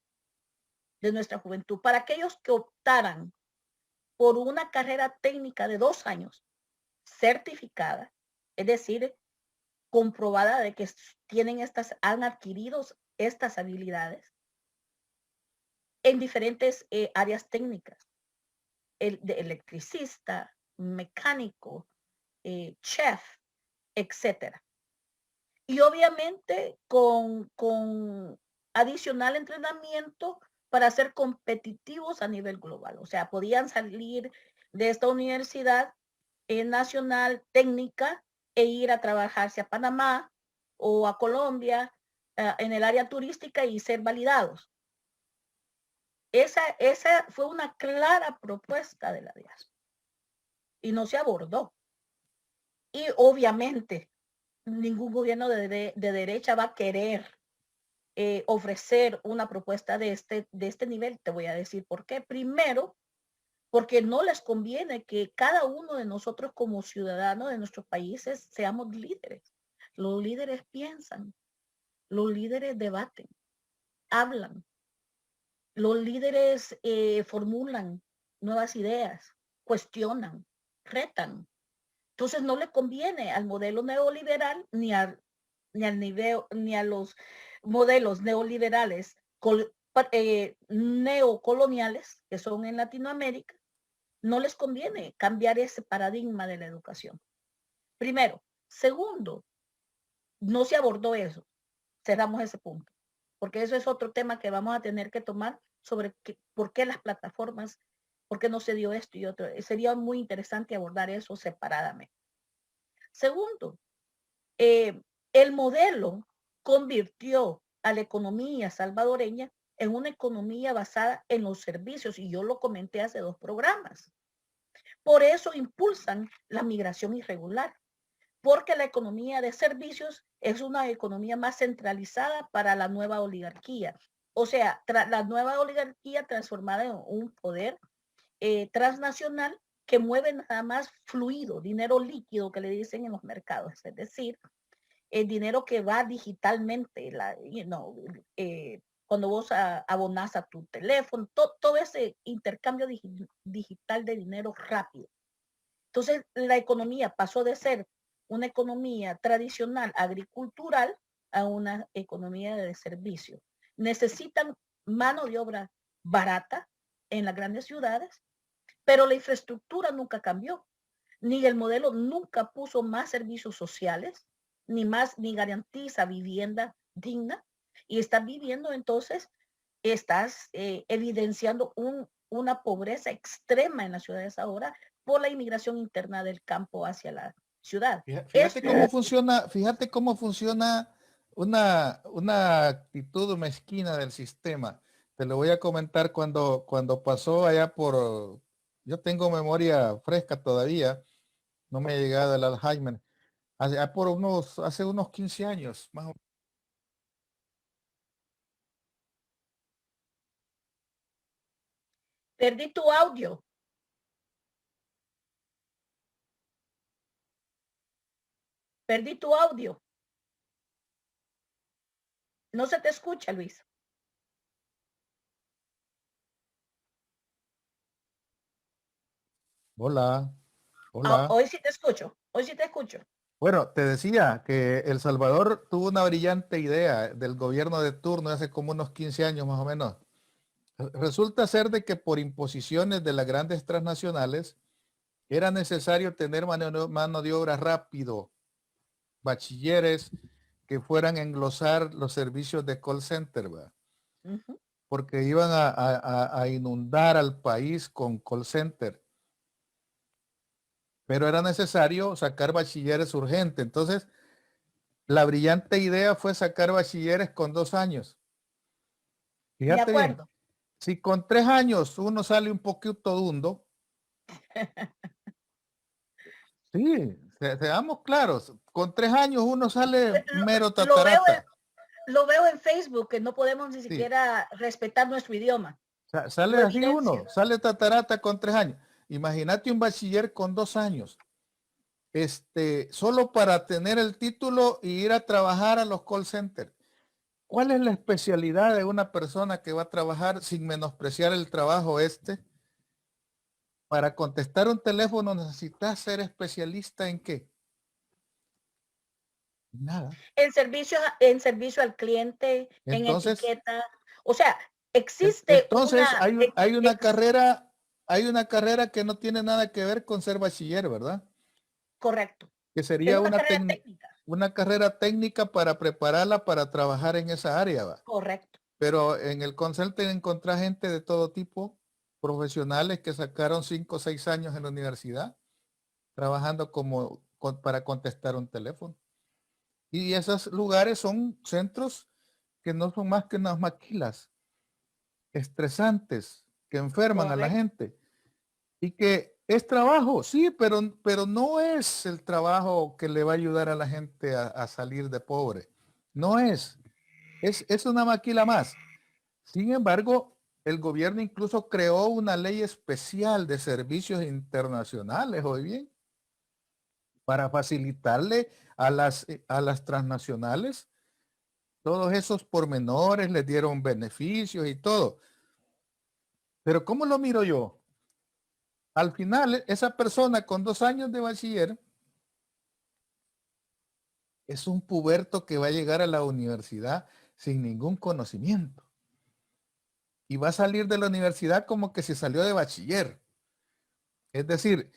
de nuestra juventud, para aquellos que optaran por una carrera técnica de 2 años certificada, es decir, comprobada de que han adquirido estas habilidades en diferentes áreas técnicas, de electricista, mecánico, chef, etcétera. Y obviamente con adicional entrenamiento para ser competitivos a nivel global. O sea, podían salir de esta universidad nacional técnica e ir a trabajarse a Panamá o a Colombia en el área turística y ser validados. Esa fue una clara propuesta de la diáspora y no se abordó. Y obviamente ningún gobierno de derecha va a querer ofrecer una propuesta de este nivel. Te voy a decir por qué. Primero, porque no les conviene que cada uno de nosotros como ciudadanos de nuestros países seamos líderes. Los líderes piensan, los líderes debaten, hablan, los líderes formulan nuevas ideas, cuestionan, retan. Entonces no le conviene al modelo neoliberal ni a los modelos neoliberales neocoloniales que son en Latinoamérica, no les conviene cambiar ese paradigma de la educación. Primero. Segundo, no se abordó eso. Cerramos ese punto. Porque eso es otro tema que vamos a tener que tomar sobre por qué las plataformas, por qué no se dio esto y otro. Sería muy interesante abordar eso separadamente. Segundo, el modelo convirtió a la economía salvadoreña en una economía basada en los servicios, y yo lo comenté hace 2 programas. Por eso impulsan la migración irregular, porque la economía de servicios es una economía más centralizada para la nueva oligarquía. O sea, la nueva oligarquía transformada en un poder transnacional que mueve nada más fluido, dinero líquido que le dicen en los mercados, es decir, el dinero que va digitalmente, cuando vos abonás a tu teléfono, todo ese intercambio digital de dinero rápido. Entonces, la economía pasó de ser una economía tradicional agricultural a una economía de servicio. Necesitan mano de obra barata en las grandes ciudades, pero la infraestructura nunca cambió, ni el modelo nunca puso más servicios sociales, ni garantiza vivienda digna, y estás viviendo entonces, estás evidenciando una pobreza extrema en las ciudades ahora por la inmigración interna del campo hacia la ciudad. Fíjate cómo funciona una actitud mezquina del sistema. Te lo voy a comentar cuando pasó allá yo tengo memoria fresca todavía, no me ha llegado el Alzheimer, hace unos 15 años, más o menos. Perdí tu audio. Perdí tu audio. No se te escucha, Luis. Hola, hola. Hoy sí te escucho. Hoy sí te escucho. Bueno, te decía que El Salvador tuvo una brillante idea del gobierno de turno hace como unos 15 años más o menos. Resulta ser de que por imposiciones de las grandes transnacionales era necesario tener mano de obra rápido, bachilleres que fueran a englosar los servicios de call center, ¿va? Porque iban a inundar al país con call center. Pero era necesario sacar bachilleres urgente. Entonces, la brillante idea fue sacar bachilleres con 2 años. De Fíjate bien, acuerdo. si con 3 años uno sale un poquito dundo, sí, seamos claros, con 3 años uno sale mero Lo veo, tatarata. lo veo en Facebook, que no podemos ni Sí, siquiera respetar nuestro idioma. sale Lo así evidencia. uno, sale tatarata con 3 años. Imagínate un bachiller con 2 años. Solo para tener el título y ir a trabajar a los call centers. ¿Cuál es la especialidad de una persona que va a trabajar sin menospreciar el trabajo Para contestar un teléfono necesitas ser especialista en qué? Nada. En servicio al cliente, en Entonces, etiqueta. O sea, existe entonces una, hay una carrera que no tiene nada que ver con ser bachiller, ¿verdad? correcto. Que Es sería una carrera técnica. una carrera técnica para prepararla para trabajar en esa área, ¿va? Correcto. Pero en el consulting encontrás gente de todo tipo, profesionales que sacaron 5 o 6 años en la universidad, trabajando para contestar un teléfono. Y esos lugares son centros que no son más que unas maquilas estresantes que enferman a la Correcto. gente. Y que es trabajo, sí, pero no es el trabajo que le va a ayudar a la gente a salir de pobre. No es. Es una maquila más. Sin embargo, el gobierno incluso creó una ley especial de servicios internacionales, hoy bien, para facilitarle a las transnacionales todos esos pormenores, les dieron beneficios y todo. Pero ¿cómo lo miro yo? Al final, esa persona con 2 años de bachiller es un puberto que va a llegar a la universidad sin ningún conocimiento. Y va a salir de la universidad como que se salió de bachiller. Es decir,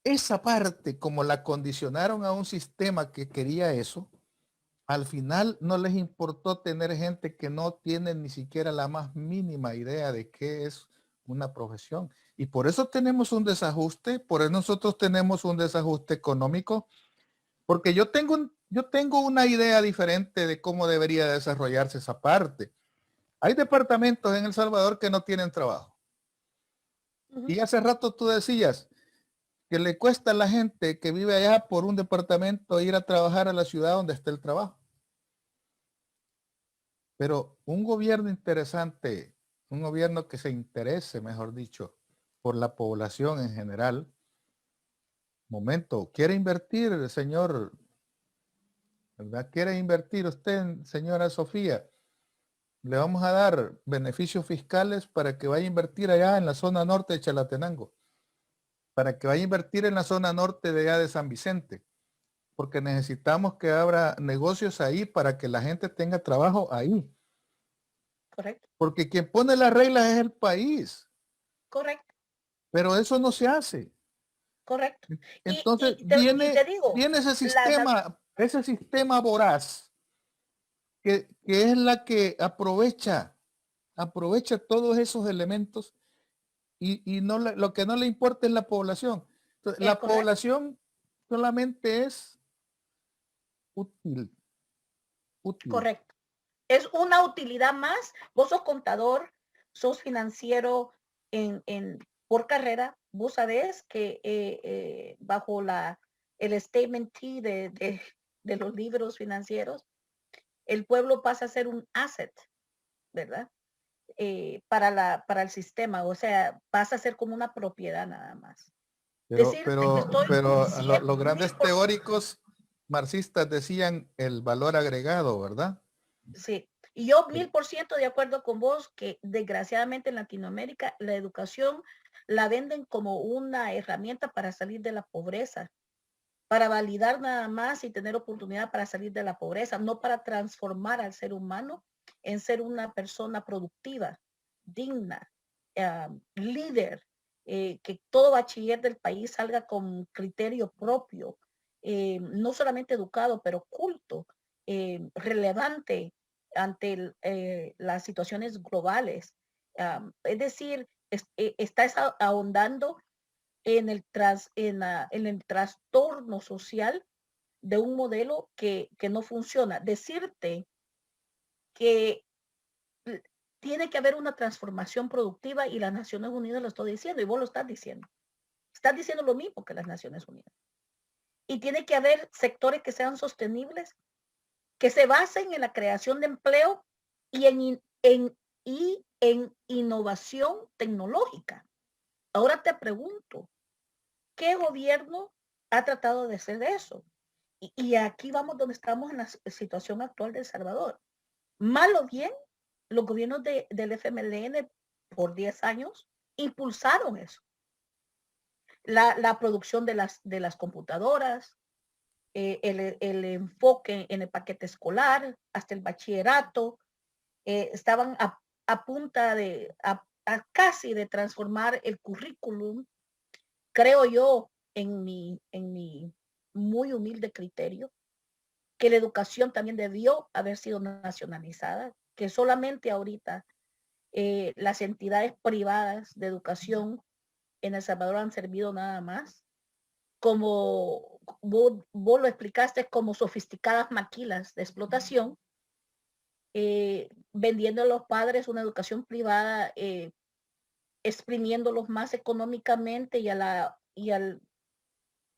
esa parte, como la condicionaron a un sistema que quería eso, al final no les importó tener gente que no tiene ni siquiera la más mínima idea de qué es una profesión. Y por eso tenemos un desajuste, por eso nosotros tenemos un desajuste económico, porque yo tengo una idea diferente de cómo debería desarrollarse esa parte. Hay departamentos en El Salvador que no tienen trabajo. Ujú. Y hace rato tú decías que le cuesta a la gente que vive allá por un departamento ir a trabajar a la ciudad donde está el trabajo. Pero un gobierno interesante, un gobierno que se interese, mejor dicho, por la población en general, momento, quiere invertir, señor, ¿verdad? Quiere invertir usted, señora Sofía, le vamos a dar beneficios fiscales para que vaya a invertir allá en la zona norte de Chalatenango, para que vaya a invertir en la zona norte de allá de San Vicente, porque necesitamos que abra negocios ahí para que la gente tenga trabajo ahí, Correcto. porque quien pone las reglas es el país, Correcto. pero eso no se hace. Correcto. Entonces Y te digo, viene la, ese sistema voraz que es la que aprovecha todos esos elementos y no lo que no le importa es la población. Entonces, es la correcto. población solamente es útil, útil. Correcto. Es una utilidad más. Vos sos contador, sos financiero por carrera. Vos sabés que bajo el statement T de los libros financieros, el pueblo pasa a ser un asset, ¿verdad? Para el sistema. O sea, pasa a ser como una propiedad nada más. Decirte que estoy un Pero 100 los mil grandes por ciento. teóricos marxistas decían el valor agregado, ¿verdad? Sí, y yo 1000% de acuerdo con vos que desgraciadamente en Latinoamérica la educación la venden como una herramienta para salir de la pobreza, para validar nada más y tener oportunidad para salir de la pobreza, no para transformar al ser humano en ser una persona productiva, digna, líder, que todo bachiller del país salga con criterio propio, no solamente educado, pero culto, relevante ante las situaciones globales. Es decir, está ahondando en el trastorno social de un modelo que no funciona. Decirte que tiene que haber una transformación productiva y las Naciones Unidas lo estoy diciendo y vos lo estás diciendo. Estás diciendo lo mismo que las Naciones Unidas. Y tiene que haber sectores que sean sostenibles, que se basen en la creación de empleo y en innovación tecnológica. Ahora te pregunto, ¿qué gobierno ha tratado de hacer eso? Y aquí vamos donde estamos en la situación actual de El Salvador. Mal o bien, los gobiernos del FMLN por 10 años impulsaron eso. La producción de las computadoras, el enfoque en el paquete escolar, hasta el bachillerato, estaban a punta a casi de transformar el currículum, creo yo, en mi muy humilde criterio, que la educación también debió haber sido nacionalizada, que solamente ahorita las entidades privadas de educación en El Salvador han servido nada más como vos lo explicaste, como sofisticadas maquilas de explotación, vendiendo a los padres una educación privada, exprimiéndolos más económicamente y al,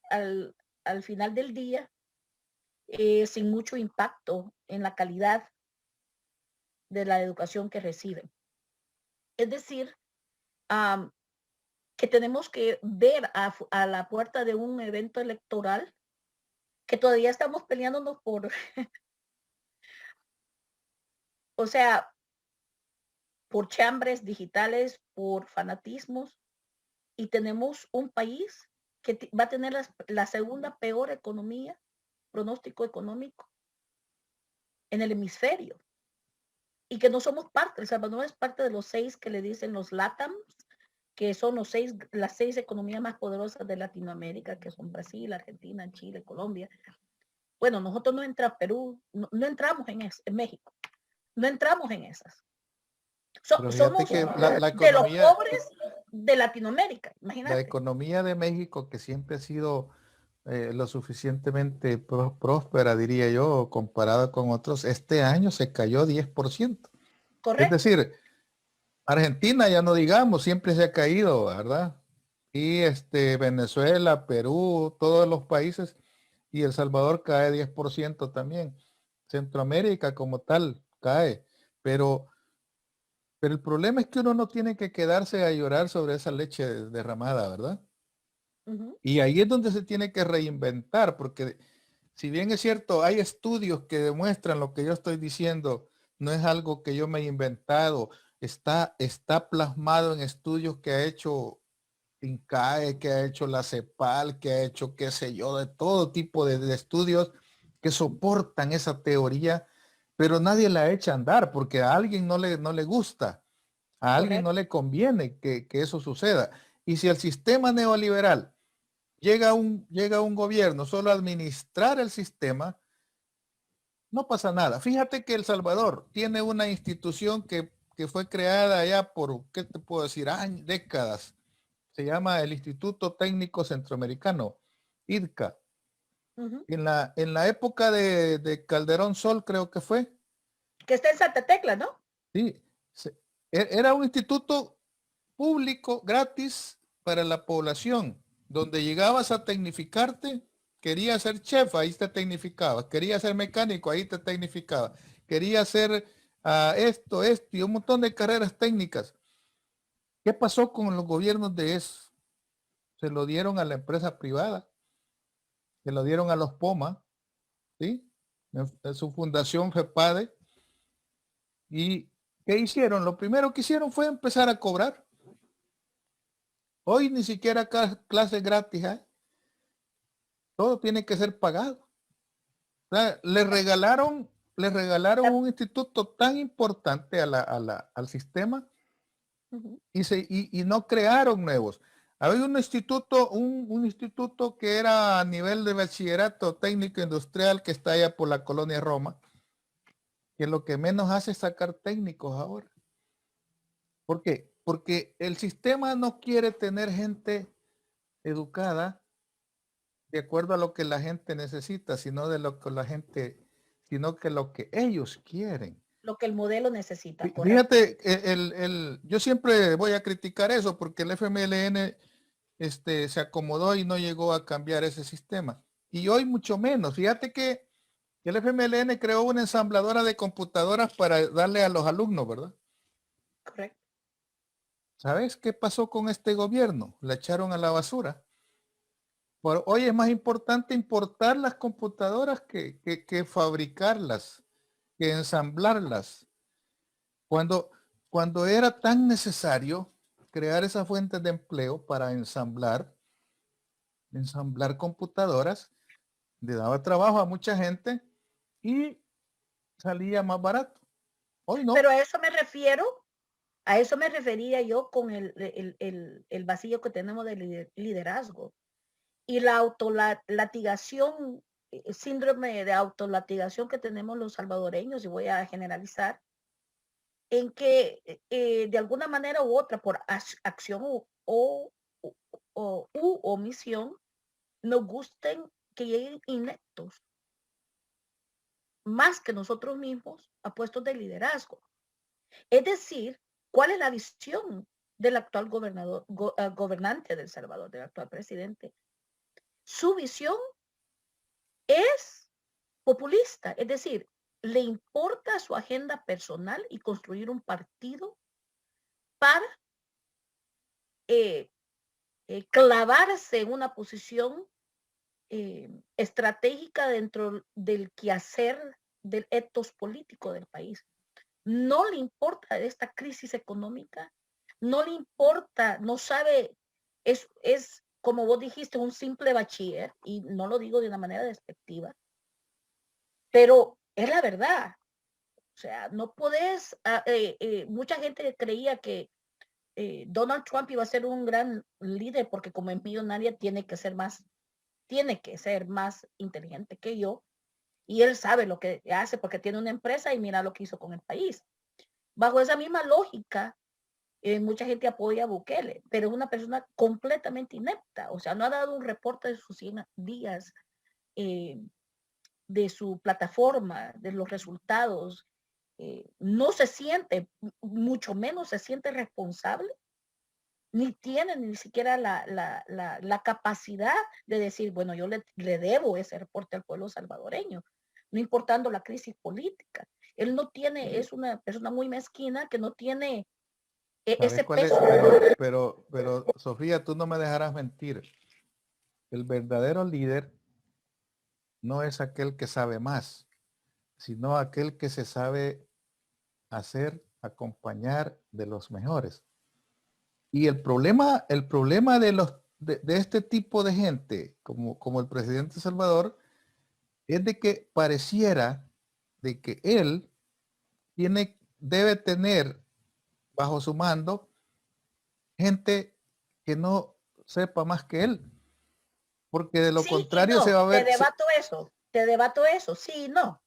al final del día, sin mucho impacto en la calidad de la educación que reciben. Es decir, um, que tenemos que ver a la puerta de un evento electoral que todavía estamos peleándonos por, o sea, por chambres digitales, por fanatismos, y tenemos un país que va a tener la segunda peor economía, pronóstico económico en el hemisferio, y que no somos parte, El Salvador es parte de los 6 que le dicen los LATAM, que son las 6 economías más poderosas de Latinoamérica, que son Brasil, Argentina, Chile, Colombia. Bueno, nosotros no entramos, Perú, no entramos en México, no entramos en esas. Pero fíjate Somos que la de los economía, pobres de Latinoamérica, la imagínate. economía de México, que siempre ha sido lo suficientemente próspera, diría yo, comparada con otros, este año se cayó 10%. Es Correcto. decir, Argentina, ya no digamos, siempre se ha caído, ¿verdad? Y Venezuela, Perú, todos los países, y El Salvador cae 10% también. Centroamérica como tal cae, pero, pero el problema es que uno no tiene que quedarse a llorar sobre esa leche derramada, ¿verdad? Ujú. Y ahí es donde se tiene que reinventar, porque si bien es cierto, hay estudios que demuestran lo que yo estoy diciendo, no es algo que yo me he inventado, está plasmado en estudios que ha hecho INCAE, que ha hecho la CEPAL, que ha hecho, qué sé yo, de todo tipo de estudios que soportan esa teoría, pero nadie la echa a andar porque a alguien no le gusta, a alguien no Correcto. le conviene que eso suceda. Y si el sistema neoliberal llega un gobierno solo a administrar el sistema, no pasa nada. Fíjate que El Salvador tiene una institución que fue creada ya por, ¿qué te puedo decir? Años, décadas. Se llama el Instituto Técnico Centroamericano, IDCA. Ujú. En la época de Calderón Sol, creo que fue, Que está en Santa Tecla, ¿no? sí, era un instituto público gratis para la población, donde llegabas a tecnificarte, querías ser chef, ahí te tecnificabas, querías ser mecánico, ahí te tecnificabas, querías ser esto y un montón de carreras técnicas. ¿Qué pasó con los gobiernos de eso? Se lo dieron a la empresa privada, se lo dieron a los POMA, ¿sí? En su fundación FEPADE. ¿Y qué hicieron? Lo primero que hicieron fue empezar a cobrar. Hoy ni siquiera clase gratis hay. Todo tiene que ser pagado. O sea, le regalaron un instituto tan importante al sistema Ujú. y no crearon nuevos. Había un instituto que era a nivel de bachillerato técnico industrial que está allá por la colonia Roma, que lo que menos hace es sacar técnicos ahora. ¿Por qué? Porque el sistema no quiere tener gente educada de acuerdo a lo que la gente necesita, sino que lo que ellos quieren. Lo que el modelo necesita, correcto. Fíjate, yo siempre voy a criticar eso porque el FMLN se acomodó y no llegó a cambiar ese sistema. Y hoy mucho menos. Fíjate que el FMLN creó una ensambladora de computadoras para darle a los alumnos, ¿verdad? Correcto. ¿Sabes qué pasó con este gobierno? La echaron a la basura. Hoy es más importante importar las computadoras que fabricarlas, que ensamblarlas. Cuando, cuando era tan necesario crear esas fuentes de empleo para ensamblar computadoras, le daba trabajo a mucha gente y salía más barato. Hoy no. Pero a eso me refiero, a eso me refería yo con el vacío que tenemos de liderazgo y la autolatigación, síndrome de autolatigación que tenemos los salvadoreños, y voy a generalizar, en que de alguna manera u otra, por acción u omisión, nos gusten que lleguen ineptos, más que nosotros mismos, a puestos de liderazgo. Es decir, ¿cuál es la visión del actual gobernante de El Salvador, del actual presidente? Su visión es populista, es decir, le importa su agenda personal y construir un partido para clavarse en una posición estratégica dentro del quehacer del etos político del país. No le importa esta crisis económica, no le importa, no sabe, es como vos dijiste, un simple bachiller, y no lo digo de una manera despectiva, pero es la verdad. O sea, no podés, mucha gente creía que Donald Trump iba a ser un gran líder porque como es millonaria tiene que ser más inteligente que yo, y él sabe lo que hace porque tiene una empresa y mira lo que hizo con el país. Bajo esa misma lógica, mucha gente apoya a Bukele, pero es una persona completamente inepta, o sea, no ha dado un reporte de sus 100 días, de su plataforma, de los resultados, no se siente, mucho menos se siente responsable, ni tiene ni siquiera la capacidad de decir, bueno, yo le debo ese reporte al pueblo salvadoreño, no importando la crisis política. Él no tiene, es una persona muy mezquina que no tiene ¿Sabes ese cuál es? peso. Pero, Sofía, tú no me dejarás mentir. El verdadero líder no es aquel que sabe más, sino aquel que se sabe hacer acompañar de los mejores. Y el problema de este tipo de gente, como el presidente Salvador, es de que pareciera de que él debe tener bajo su mando gente que no sepa más que él, porque de lo Sí y contrario se no, va a ver. te debato eso, sí y no,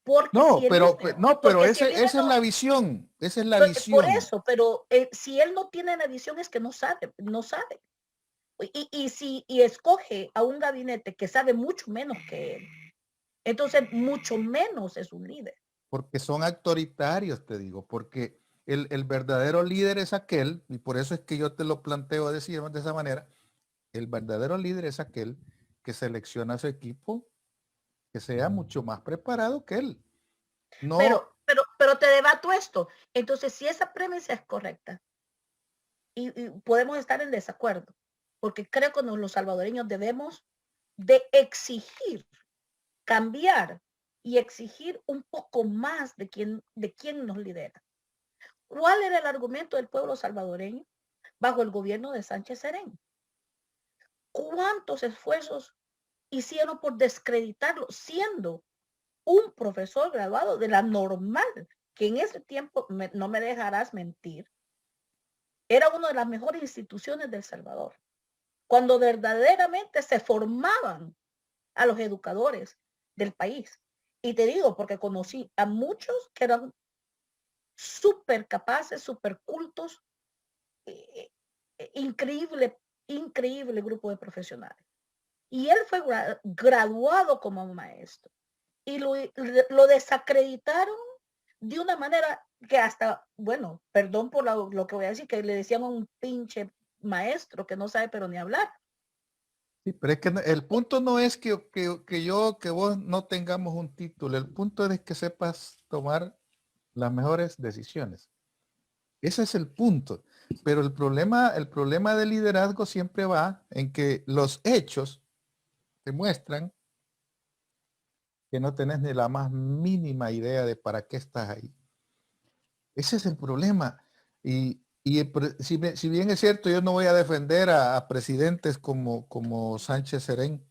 porque si No, él no, no, pero porque si el líder esa es no, la visión, esa es la por visión. eso, pero si él no tiene la visión es que no sabe, no sabe. Y escoge a un gabinete que sabe mucho menos que él, entonces mucho menos es un líder. Porque son autoritarios, te digo, porque el verdadero líder es aquel, y por eso es que yo te lo planteo de esa manera, el verdadero líder es aquel que selecciona a su equipo que sea mucho más preparado que él. No, Pero te debato esto. Entonces, si esa premisa es correcta, y podemos estar en desacuerdo, porque creo que los salvadoreños debemos de exigir, cambiar y exigir un poco más de quién nos lidera. ¿Cuál era el argumento del pueblo salvadoreño bajo el gobierno de Sánchez Serén? ¿Cuántos esfuerzos hicieron por descreditarlo, siendo un profesor graduado de la normal, que en ese tiempo, no me dejarás mentir, era una de las mejores instituciones de El Salvador, cuando verdaderamente se formaban a los educadores del país? Y te digo, porque conocí a muchos que eran súper capaces, súper cultos, eh, increíble, increíble grupo de profesionales. Y él fue graduado como maestro. Y lo desacreditaron de una manera que hasta, bueno, perdón por lo que voy a decir, que le decían a un pinche maestro que no sabe pero ni hablar. sí, pero es que el punto no es que vos no tengamos un título, el punto es que sepas tomar las mejores decisiones. Ese es el punto. Pero el problema del liderazgo siempre va en que los hechos te muestran que no tenés ni la más mínima idea de para qué estás ahí. Ese es el problema. Si bien es cierto, yo no voy a defender a presidentes como Sánchez Serén,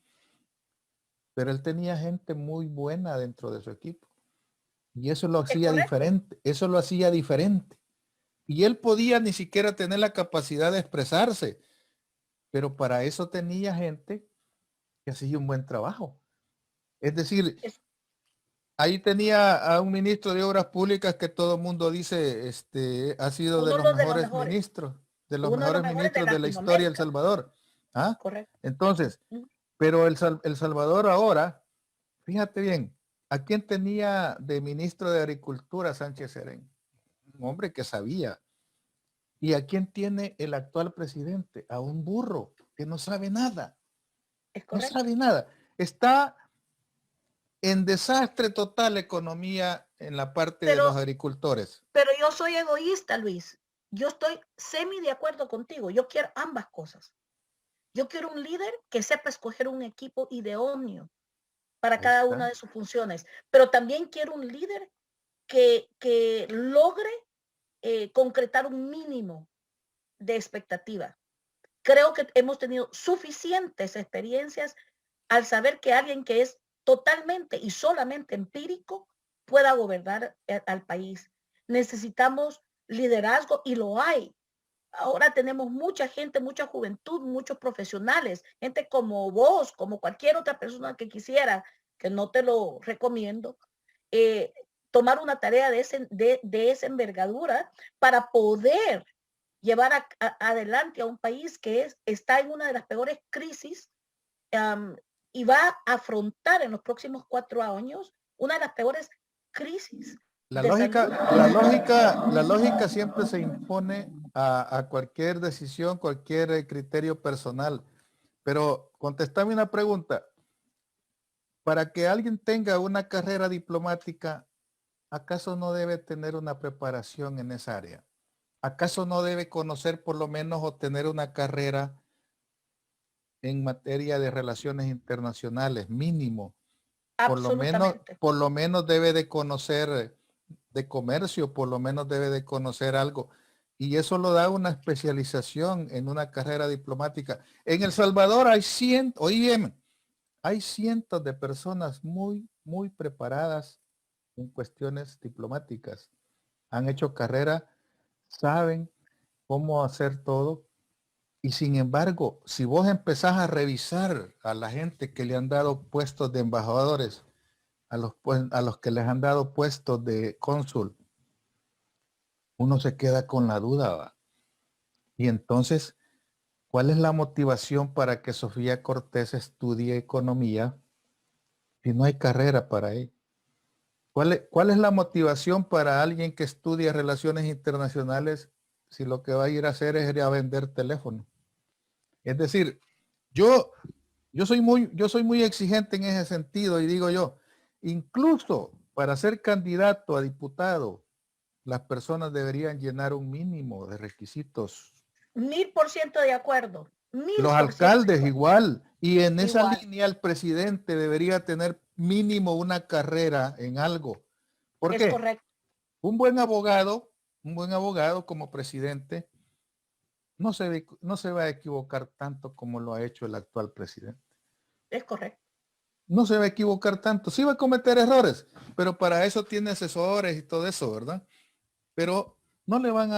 pero él tenía gente muy buena dentro de su equipo. Y eso lo Es hacía correcto. diferente, eso lo hacía diferente. Y él podía ni siquiera tener la capacidad de expresarse, pero para eso tenía gente que hacía un buen trabajo. Es decir, Es ahí tenía a un ministro de Obras Públicas que todo el mundo dice, ha sido de uno los de los mejores mejores. ministros, de los Uno de los mejores mejores de ministros de la historia de El Latinoamérica. Salvador. ¿Ah? Correcto. Entonces, Ujú. pero el Salvador ahora, fíjate bien, ¿a quién tenía de ministro de Agricultura Sánchez Serén? Un hombre que sabía. ¿Y a quién tiene el actual presidente? A un burro que no sabe nada. Es No correcto. sabe nada. Está en desastre total la economía en la parte de los Pero, agricultores. pero yo soy egoísta, Luis. Yo estoy semi de acuerdo contigo. Yo quiero ambas cosas. Yo quiero un líder que sepa escoger un equipo idóneo para Ahí cada una está. de sus funciones, pero también quiero un líder que logre concretar un mínimo de expectativa. Creo que hemos tenido suficientes experiencias al saber que alguien que es totalmente y solamente empírico pueda gobernar al país. Necesitamos liderazgo y lo hay. Ahora tenemos mucha gente, mucha juventud, muchos profesionales, gente como vos, como cualquier otra persona que quisiera, que no te lo recomiendo, eh, tomar una tarea de esa envergadura para poder llevar adelante a un país que está en una de las peores crisis y va a afrontar en los próximos 4 años una de las peores crisis La de salud. lógica, la lógica, la lógica siempre se impone a cualquier decisión, cualquier criterio personal. Pero contestame una pregunta. Para que alguien tenga una carrera diplomática, ¿acaso no debe tener una preparación en esa área? ¿Acaso no debe conocer por lo menos o tener una carrera en materia de relaciones internacionales, mínimo? Absolutamente. Por lo menos debe de conocer de comercio, por lo menos debe de conocer algo. Y eso lo da una especialización en una carrera diplomática. En El Salvador hay cientos, oí bien, hay cientos de personas muy, muy preparadas en cuestiones diplomáticas. Han hecho carrera, saben cómo hacer todo. Y sin embargo, si vos empezás a revisar a la gente que le han dado puestos de embajadores, a los que les han dado puestos de cónsul, uno se queda con la duda, ¿va? Y entonces, ¿cuál es la motivación para que Sofía Cortés estudie economía si no hay carrera para ella? ¿Cuál es la motivación para alguien que estudia relaciones internacionales si lo que va a ir a hacer es ir a vender teléfono? Es decir, yo, yo soy muy exigente en ese sentido y digo yo, incluso para ser candidato a diputado, las personas deberían llenar un mínimo de requisitos. 1000% de acuerdo. Los 1000% de alcaldes acuerdo. igual. Y en esa Igual. línea el presidente debería tener mínimo una carrera en algo. ¿Por Es qué? correcto. Un buen abogado como presidente, no se va a equivocar tanto como lo ha hecho el actual presidente. Es correcto. No se va a equivocar tanto. Sí va a cometer errores, pero para eso tiene asesores y todo eso, ¿verdad? Pero no le van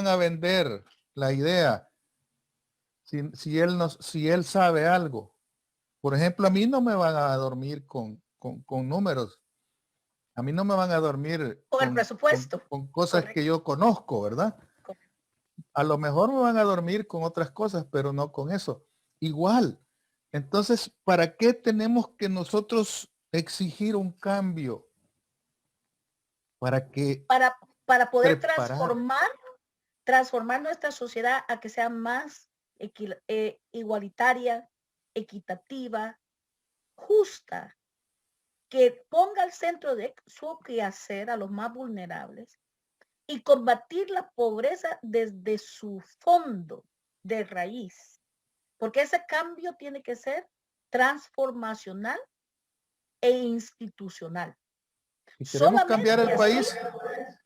a vender la idea si él sabe algo. Por ejemplo, a mí no me van a dormir con números. A mí no me van a dormir Con el presupuesto. con cosas que Correcto. yo conozco, ¿verdad? Correcto. A lo mejor me van a dormir con otras cosas, pero no con eso. Igual. Entonces, ¿para qué tenemos que nosotros exigir un cambio? Para que Para, para poder preparar. transformar nuestra sociedad a que sea más igualitaria, equitativa, justa, que ponga al centro de su quehacer a los más vulnerables y combatir la pobreza desde su fondo de raíz, porque ese cambio tiene que ser transformacional e institucional. Si queremos cambiar Solamente el así país,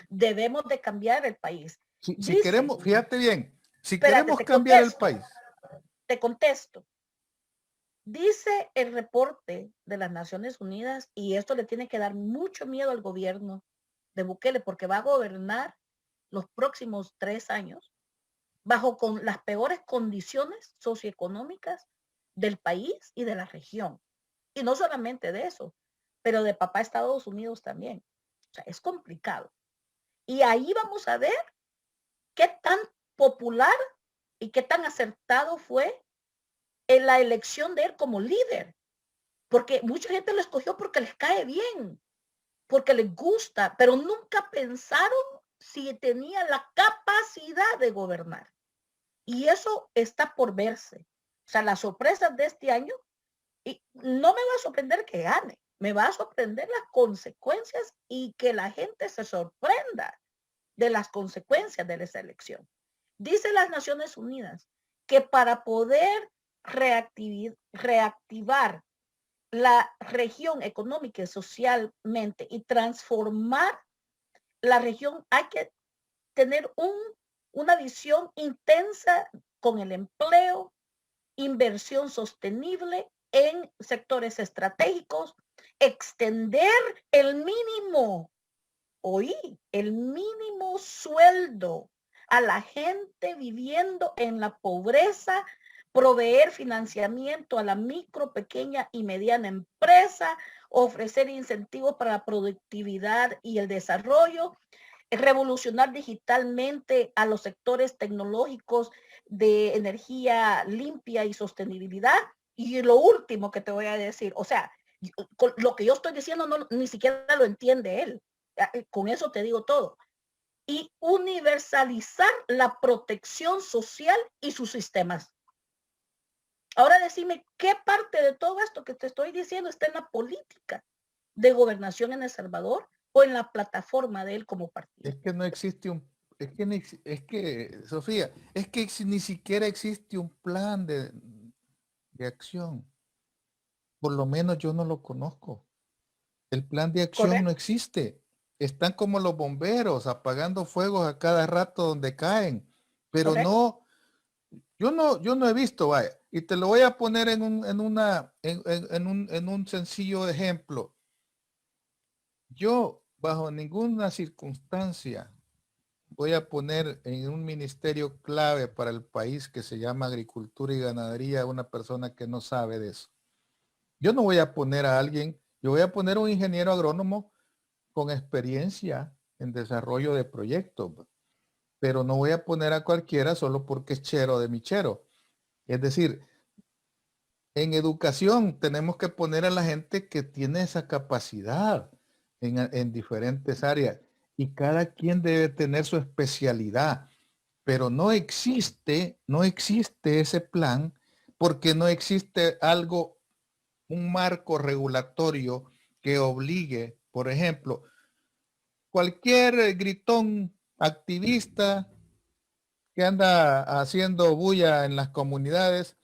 debemos de cambiar el país. si Dice, queremos, fíjate bien, si espérate, queremos cambiar el país, te contesto. Dice el reporte de las Naciones Unidas, y esto le tiene que dar mucho miedo al gobierno de Bukele, porque va a gobernar los próximos 3 años bajo con las peores condiciones socioeconómicas del país y de la región. Y no solamente de eso, pero de papá Estados Unidos también. O sea, es complicado. Y ahí vamos a ver qué tan popular y qué tan acertado fue en la elección de él como líder. Porque mucha gente lo escogió porque les cae bien, porque les gusta, pero nunca pensaron si tenía la capacidad de gobernar. Y eso está por verse. O sea, las sorpresas de este año, y no me va a sorprender que gane, me va a sorprender las consecuencias y que la gente se sorprenda de las consecuencias de esa elección. Dice las Naciones Unidas que para poder reactivar la región económica y socialmente y transformar la región, hay que tener una visión intensa con el empleo, inversión sostenible en sectores estratégicos, extender el mínimo, el mínimo sueldo a la gente viviendo en la pobreza, proveer financiamiento a la micro, pequeña y mediana empresa, ofrecer incentivos para la productividad y el desarrollo, revolucionar digitalmente a los sectores tecnológicos de energía limpia y sostenibilidad. Y lo último que te voy a decir, o sea, lo que yo estoy diciendo ni siquiera lo entiende él. Con eso te digo todo. Y universalizar la protección social y sus sistemas. Ahora decime, ¿qué parte de todo esto que te estoy diciendo está en la política de gobernación en El Salvador o en la plataforma de él como partido? Es que no existe Sofía, es que ni siquiera existe un plan de acción. Por lo menos yo no lo conozco. El plan de acción no Correcto, existe. Están como los bomberos apagando fuegos a cada rato donde caen. Pero correcto. no, yo no he visto, vaya. Y te lo voy a poner en un sencillo ejemplo. Yo, bajo ninguna circunstancia, voy a poner en un ministerio clave para el país que se llama Agricultura y Ganadería a una persona que no sabe de eso. Yo no voy a poner a alguien, yo voy a poner un ingeniero agrónomo con experiencia en desarrollo de proyectos, pero no voy a poner a cualquiera solo porque es chero de mi chero. Es decir, en educación tenemos que poner a la gente que tiene esa capacidad en diferentes áreas y cada quien debe tener su especialidad, pero no existe ese plan porque no existe algo, un marco regulatorio que obligue, por ejemplo, cualquier gritón activista que anda haciendo bulla en las comunidades,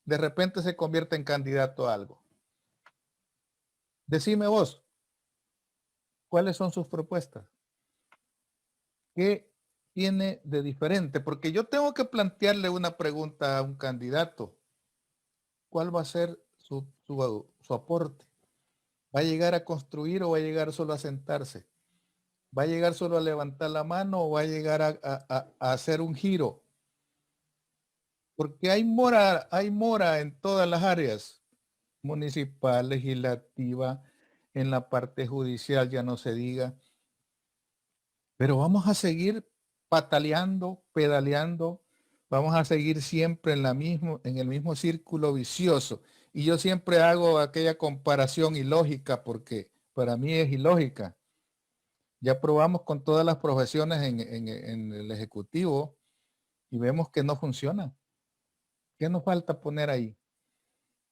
de repente se convierte en candidato a algo. Decime vos, ¿cuáles son sus propuestas? ¿Qué tiene de diferente? Porque yo tengo que plantearle una pregunta a un candidato. ¿Cuál va a ser su aporte? ¿Va a llegar a construir o va a llegar solo a sentarse? ¿Va a llegar solo a levantar la mano o va a llegar a hacer un giro? Porque hay mora en todas las áreas, municipal, legislativa, en la parte judicial, ya no se diga. Pero vamos a seguir pataleando, pedaleando, vamos a seguir siempre en el mismo círculo vicioso. Y yo siempre hago aquella comparación ilógica porque para mí es ilógica. Ya probamos con todas las profesiones en el ejecutivo y vemos que no funciona. ¿Qué nos falta poner ahí?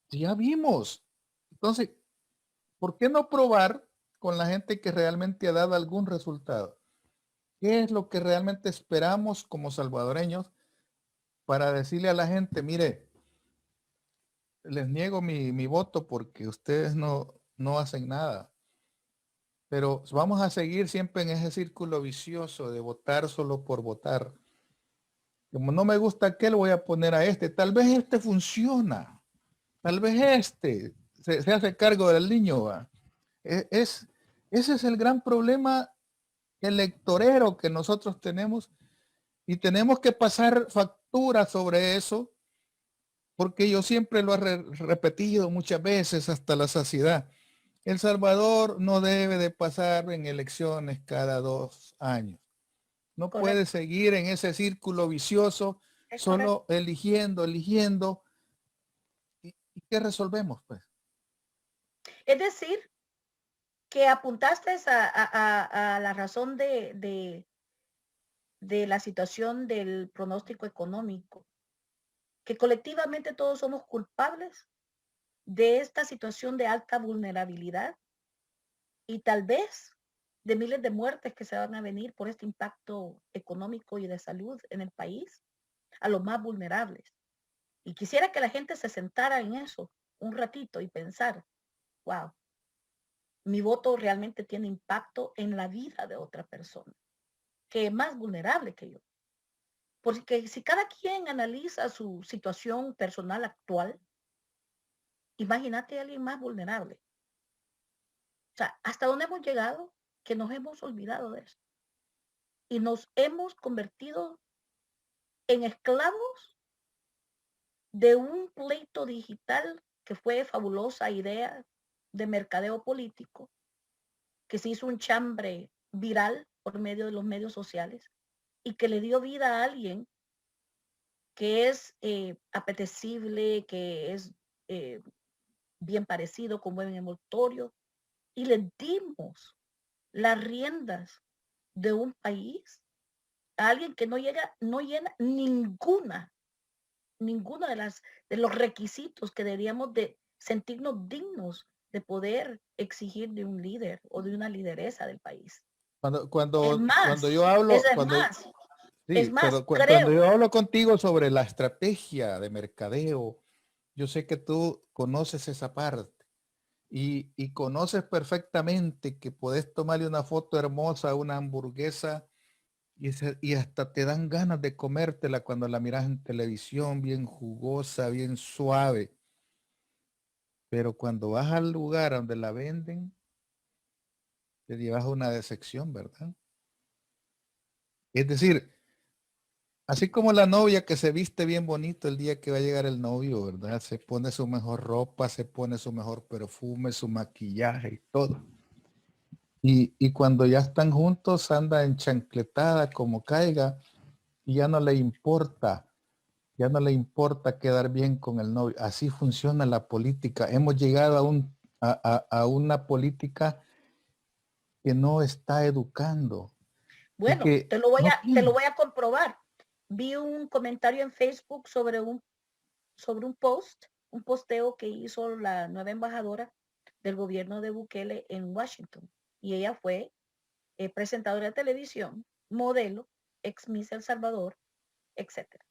Ya vimos. Entonces, ¿por qué no probar con la gente que realmente ha dado algún resultado? ¿Qué es lo que realmente esperamos como salvadoreños para decirle a la gente, mire, les niego mi voto porque ustedes no hacen nada? Pero vamos a seguir siempre en ese círculo vicioso de votar solo por votar. Como no me gusta aquel, voy a poner a este. Tal vez este funciona. tal vez se hace cargo del niño. ¿Va? Ese es el gran problema electorero que nosotros tenemos y tenemos que pasar factura sobre eso, porque yo siempre lo he repetido muchas veces hasta la saciedad. El Salvador no debe de pasar en elecciones cada 2 años. No puede Correcto, seguir en ese círculo vicioso, es correcto. solo eligiendo. ¿Y qué resolvemos, pues? Es decir, que apuntaste a la razón de la situación del pronóstico económico, que colectivamente todos somos culpables de esta situación de alta vulnerabilidad y tal vez de miles de muertes que se van a venir por este impacto económico y de salud en el país a los más vulnerables. Y quisiera que la gente se sentara en eso un ratito y pensar, wow, mi voto realmente tiene impacto en la vida de otra persona, que es más vulnerable que yo. Porque si cada quien analiza su situación personal actual, imagínate a alguien más vulnerable. O sea, ¿hasta dónde hemos llegado? Que nos hemos olvidado de eso. Y nos hemos convertido en esclavos de un pleito digital que fue fabulosa idea de mercadeo político, que se hizo un chambre viral por medio de los medios sociales y que le dio vida a alguien que es apetecible, que es eh, bien parecido, con buen envoltorio, y le dimos las riendas de un país a alguien que no llena ninguna de los requisitos que deberíamos de sentirnos dignos de poder exigir de un líder o de una lideresa del país. Cuando, Es cuando, cuando más, yo hablo, es cuando, más, es sí, más, cuando creo. yo hablo contigo sobre la estrategia de mercadeo, yo sé que tú conoces esa parte y conoces perfectamente que puedes tomarle una foto hermosa a una hamburguesa y hasta te dan ganas de comértela cuando la miras en televisión, bien jugosa, bien suave. Pero cuando vas al lugar donde la venden, te llevas una decepción, ¿verdad? Es decir, así como la novia que se viste bien bonito el día que va a llegar el novio, ¿verdad? Se pone su mejor ropa, se pone su mejor perfume, su maquillaje y todo. Y cuando ya están juntos, anda enchancletada como caiga y ya no le importa quedar bien con el novio. Así funciona la política. Hemos llegado a una política que no está educando y Bueno, que no te lo tiene. voy a comprobar. Vi un comentario en Facebook sobre un posteo que hizo la nueva embajadora del gobierno de Bukele en Washington. Y ella fue presentadora de televisión, modelo, ex Miss El Salvador, etcétera.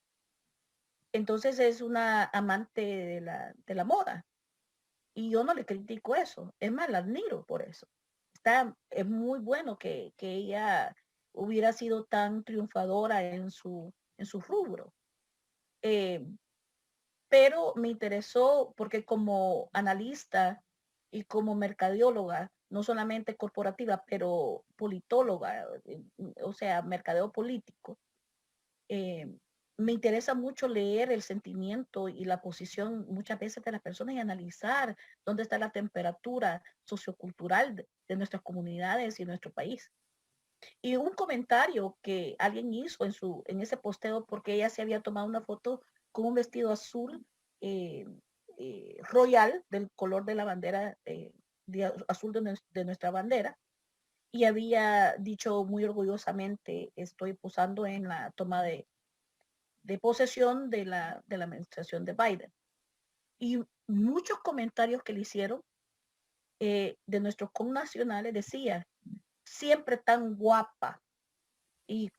Entonces es una amante de la moda. Y yo no le critico eso. Es más, la admiro por eso. Es muy bueno que ella hubiera sido tan triunfadora en su rubro. Eh, pero me interesó porque como analista y como mercadóloga, no solamente corporativa, pero politóloga, o sea, mercadeo político, eh, me interesa mucho leer el sentimiento y la posición muchas veces de las personas y analizar dónde está la temperatura sociocultural de nuestras comunidades y nuestro país. Y un comentario que alguien hizo en ese posteo porque ella se había tomado una foto con un vestido azul eh, royal del color de la bandera azul de nuestra bandera y había dicho muy orgullosamente estoy posando en la toma de posesión de la administración de Biden. Y muchos comentarios que le hicieron de nuestros connacionales decía siempre tan guapa, y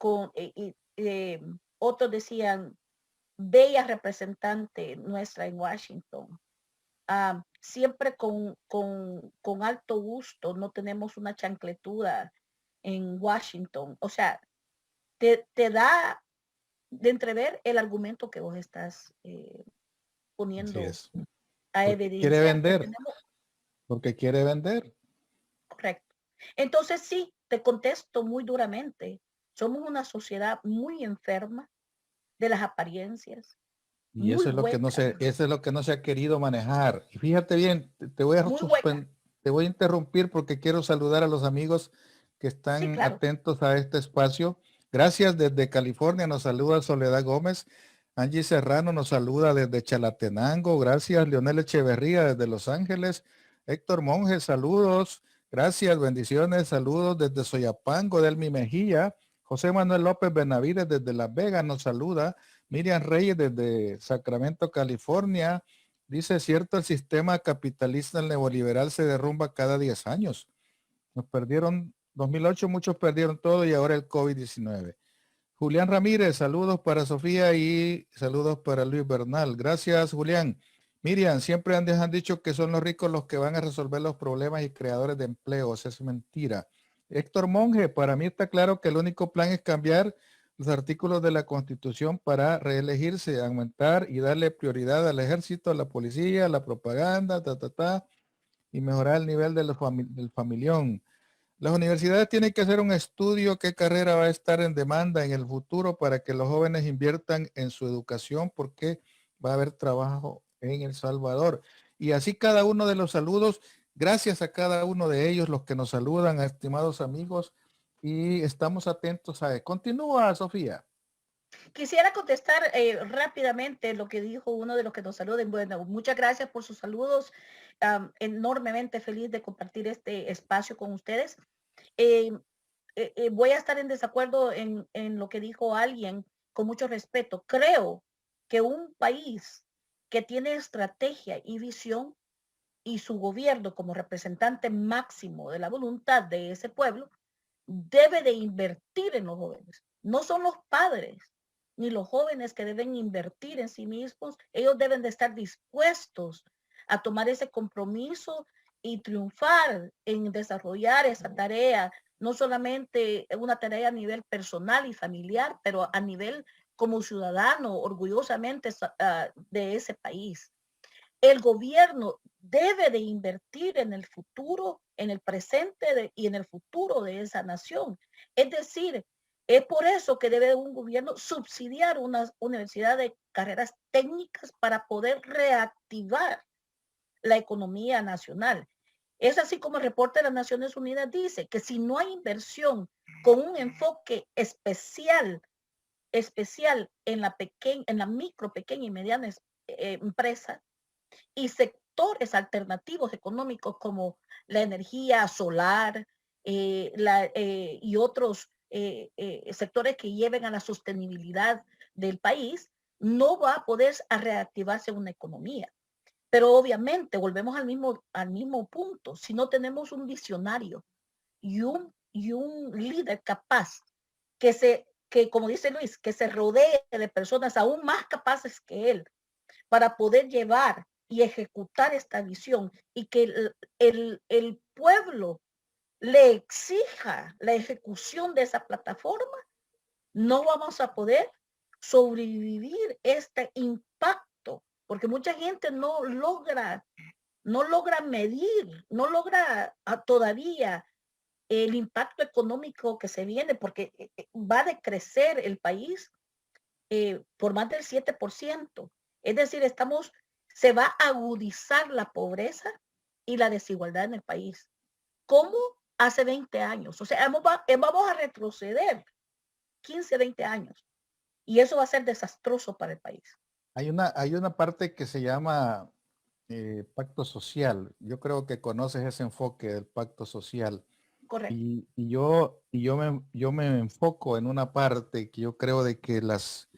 otros decían bella representante nuestra en Washington. Siempre con alto gusto, no tenemos una chancletuda en Washington. O sea, te da de entrever el argumento que vos estás Así poniendo es. a Porque quiere evidenciar que vender, tenemos, porque quiere vender. correcto. Entonces sí, te contesto muy duramente. Somos una sociedad muy enferma de las apariencias, Y muy eso es lo que no hueca, se, eso es lo que no se ha querido manejar. Y fíjate bien, muy hueca. te voy a interrumpir porque quiero saludar a los amigos que Sí, están claro. atentos a este espacio. Gracias desde California, nos saluda Soledad Gómez. Angie Serrano nos saluda desde Chalatenango. Gracias, Leonel Echeverría desde Los Ángeles. Héctor Monge, saludos. Gracias, bendiciones, saludos desde Soyapango, Delmi Mejía. José Manuel López Benavides desde Las Vegas nos saluda. Miriam Reyes desde Sacramento, California. Dice, cierto, el sistema capitalista neoliberal se derrumba cada 10 años. Nos perdieron, 2008 muchos perdieron todo y ahora el COVID-19. Julián Ramírez, saludos para Sofía y saludos para Luis Bernal. Gracias, Julián. Miriam, siempre han dicho que son los ricos los que van a resolver los problemas y creadores de empleos. Es mentira. Héctor Monge, para mí está claro que el único plan es cambiar los artículos de la Constitución para reelegirse, aumentar y darle prioridad al ejército, a la policía, a la propaganda, y mejorar el nivel del familión. Las universidades tienen que hacer un estudio qué carrera va a estar en demanda en el futuro para que los jóvenes inviertan en su educación porque va a haber trabajo en El Salvador. Y así cada uno de los saludos, gracias a cada uno de ellos, los que nos saludan, estimados amigos, y estamos atentos a él. Continúa, Sofía. Quisiera contestar rápidamente lo que dijo uno de los que nos saluden. Bueno, muchas gracias por sus saludos. Enormemente feliz de compartir este espacio con ustedes. Eh, voy a estar en desacuerdo en lo que dijo alguien con mucho respeto. Creo que un país que tiene estrategia y visión y su gobierno como representante máximo de la voluntad de ese pueblo debe de invertir en los jóvenes. No son los padres ni los jóvenes que deben invertir en sí mismos. Ellos deben de estar dispuestos a tomar ese compromiso y triunfar en desarrollar esa tarea, no solamente una tarea a nivel personal y familiar, pero a nivel como ciudadano orgullosamente de ese país. El gobierno debe de invertir en el futuro, en el presente y en el futuro de esa nación. Es decir, es por eso que debe un gobierno subsidiar una universidad de carreras técnicas para poder reactivar la economía nacional. Es así como el reporte de las Naciones Unidas dice que si no hay inversión con un enfoque especial en la micro, pequeña y mediana empresa, y sectores alternativos económicos como la energía solar y otros sectores que lleven a la sostenibilidad del país, no va a poder reactivarse una economía. Pero obviamente volvemos al mismo punto. Si no tenemos un visionario y un líder capaz que, como dice Luis, que se rodee de personas aún más capaces que él para poder llevar y ejecutar esta visión y que el pueblo le exija la ejecución de esa plataforma, no vamos a poder sobrevivir este impacto, porque mucha gente no logra medir, no logra todavía el impacto económico que se viene, porque va a decrecer el país por más del 7%. Es decir, se va a agudizar la pobreza y la desigualdad en el país. ¿Cómo hace 20 años? O sea, vamos a retroceder 15, 20 años. Y eso va a ser desastroso para el país. Hay una parte que se llama pacto social. Yo creo que conoces ese enfoque del pacto social. Correcto. Yo me enfoco en una parte que yo creo de que los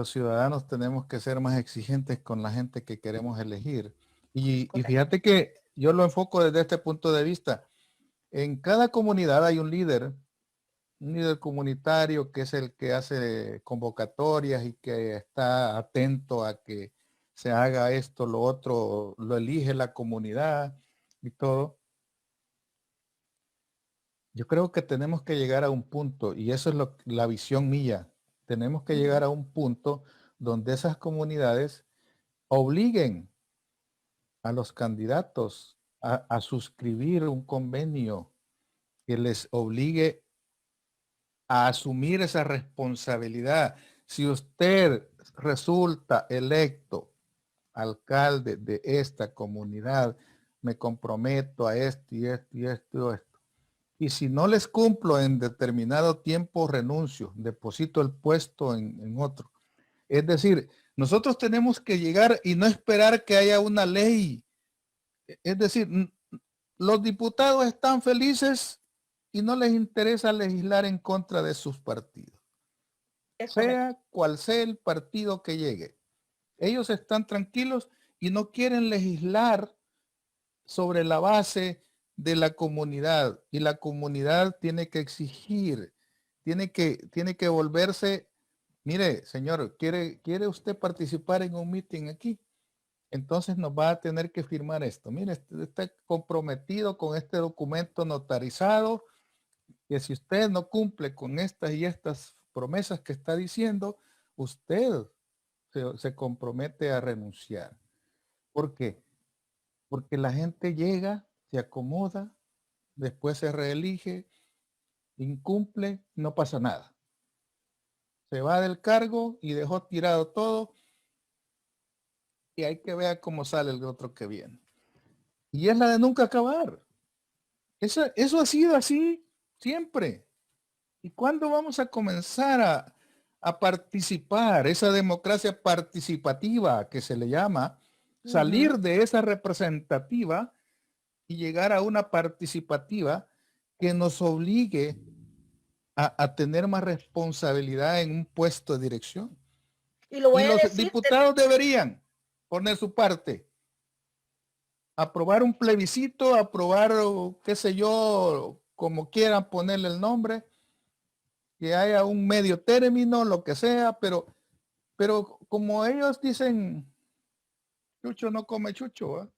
ciudadanos tenemos que ser más exigentes con la gente que queremos elegir. Y Correcto. fíjate que yo lo enfoco desde este punto de vista. En cada comunidad hay un líder comunitario que es el que hace convocatorias y que está atento a que se haga esto, lo otro, lo elige la comunidad y todo. Yo creo que tenemos que llegar a un punto, y eso es la visión mía, tenemos que llegar a un punto donde esas comunidades obliguen a los candidatos a suscribir un convenio que les obligue a asumir esa responsabilidad. Si usted resulta electo alcalde de esta comunidad, me comprometo a esto y esto y esto y esto. Y si no les cumplo en determinado tiempo, renuncio, deposito el puesto en otro. Es decir, nosotros tenemos que llegar y no esperar que haya una ley. Es decir, los diputados están felices y no les interesa legislar en contra de sus partidos. Es correcto. Sea cual sea el partido que llegue. Ellos están tranquilos y no quieren legislar sobre la base de la comunidad. Y la comunidad tiene que exigir, tiene que volverse, mire, señor, ¿quiere usted participar en un meeting aquí? Entonces nos va a tener que firmar esto. Mire, está comprometido con este documento notarizado, que si usted no cumple con estas y estas promesas que está diciendo, usted se compromete a renunciar. ¿Por qué? Porque la gente llega, se acomoda, después se reelige, incumple, no pasa nada. Se va del cargo y dejó tirado todo y hay que ver cómo sale el otro que viene. Y es la de nunca acabar. Eso ha sido así siempre. ¿Y cuándo vamos a comenzar a participar? Esa democracia participativa que se le llama, salir de esa representativa y llegar a una participativa que nos obligue a tener más responsabilidad en un puesto de dirección. Y lo Y voy a los decir, diputados deberían poner su parte, aprobar un plebiscito, aprobar, qué sé yo, como quieran ponerle el nombre, que haya un medio término, lo que sea, pero como ellos dicen, chucho no come chucho, ¿eh?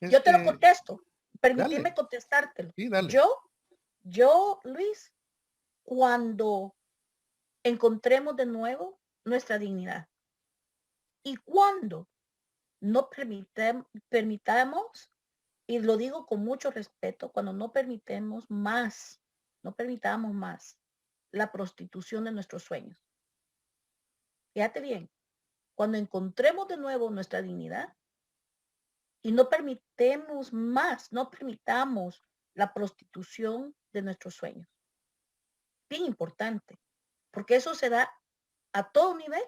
yo te lo Este, contesto. Permíteme dale, contestártelo. sí, dale. Yo, Luis, cuando encontremos de nuevo nuestra dignidad y cuando no permitamos, y lo digo con mucho respeto, cuando no permitamos más la prostitución de nuestros sueños. Fíjate bien, cuando encontremos de nuevo nuestra dignidad y no permitamos la prostitución de nuestros sueños. Bien importante, porque eso se da a todo nivel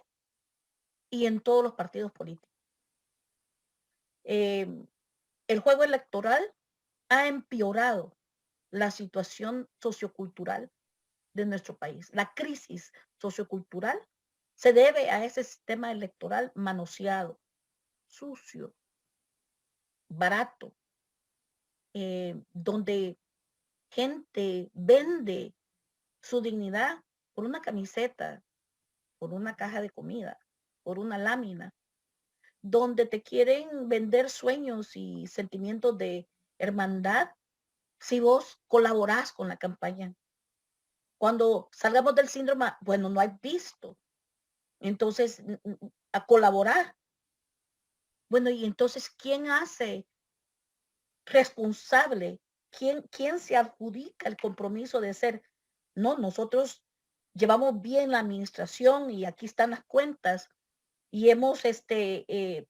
y en todos los partidos políticos. El juego electoral ha empeorado la situación sociocultural de nuestro país. La crisis sociocultural se debe a ese sistema electoral manoseado, sucio, barato, donde gente vende su dignidad por una camiseta, por una caja de comida, por una lámina, donde te quieren vender sueños y sentimientos de hermandad si vos colaborás con la campaña. Cuando salgamos del síndrome, bueno, no hay visto, entonces a colaborar. Bueno, y entonces, ¿quién hace responsable? ¿Quién se adjudica el compromiso de ser? No, nosotros llevamos bien la administración y aquí están las cuentas y hemos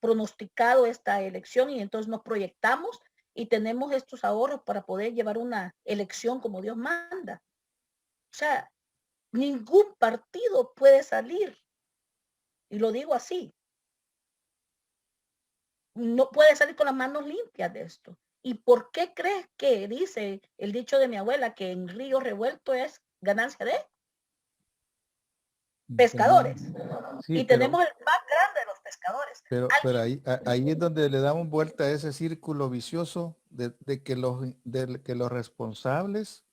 pronosticado esta elección y entonces nos proyectamos y tenemos estos ahorros para poder llevar una elección como Dios manda. O sea, ningún partido puede salir, y lo digo así, no puede salir con las manos limpias de esto. ¿Y por qué crees que dice el dicho de mi abuela que en río revuelto es ganancia de pescadores? Sí, Y tenemos el más grande de los pescadores. pero Alguien, ahí es donde le damos vuelta a ese círculo vicioso de que los responsables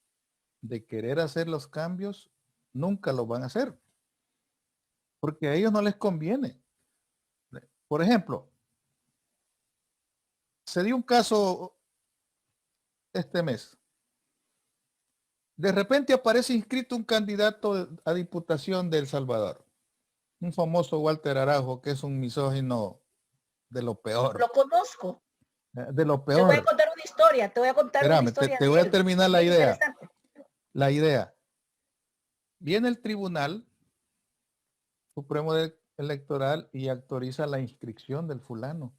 de querer hacer los cambios nunca lo van a hacer, porque a ellos no les conviene. Por ejemplo, se dio un caso este mes. De repente aparece inscrito un candidato a diputación de El Salvador, un famoso Walter Arajo, que es un misógino de lo peor. lo conozco. de lo Te voy a peor. contar una historia, te voy a contar una Espérame, historia te de voy a él, terminar la bien idea. interesante. La idea. Viene el Tribunal Supremo Electoral y autoriza la inscripción del fulano.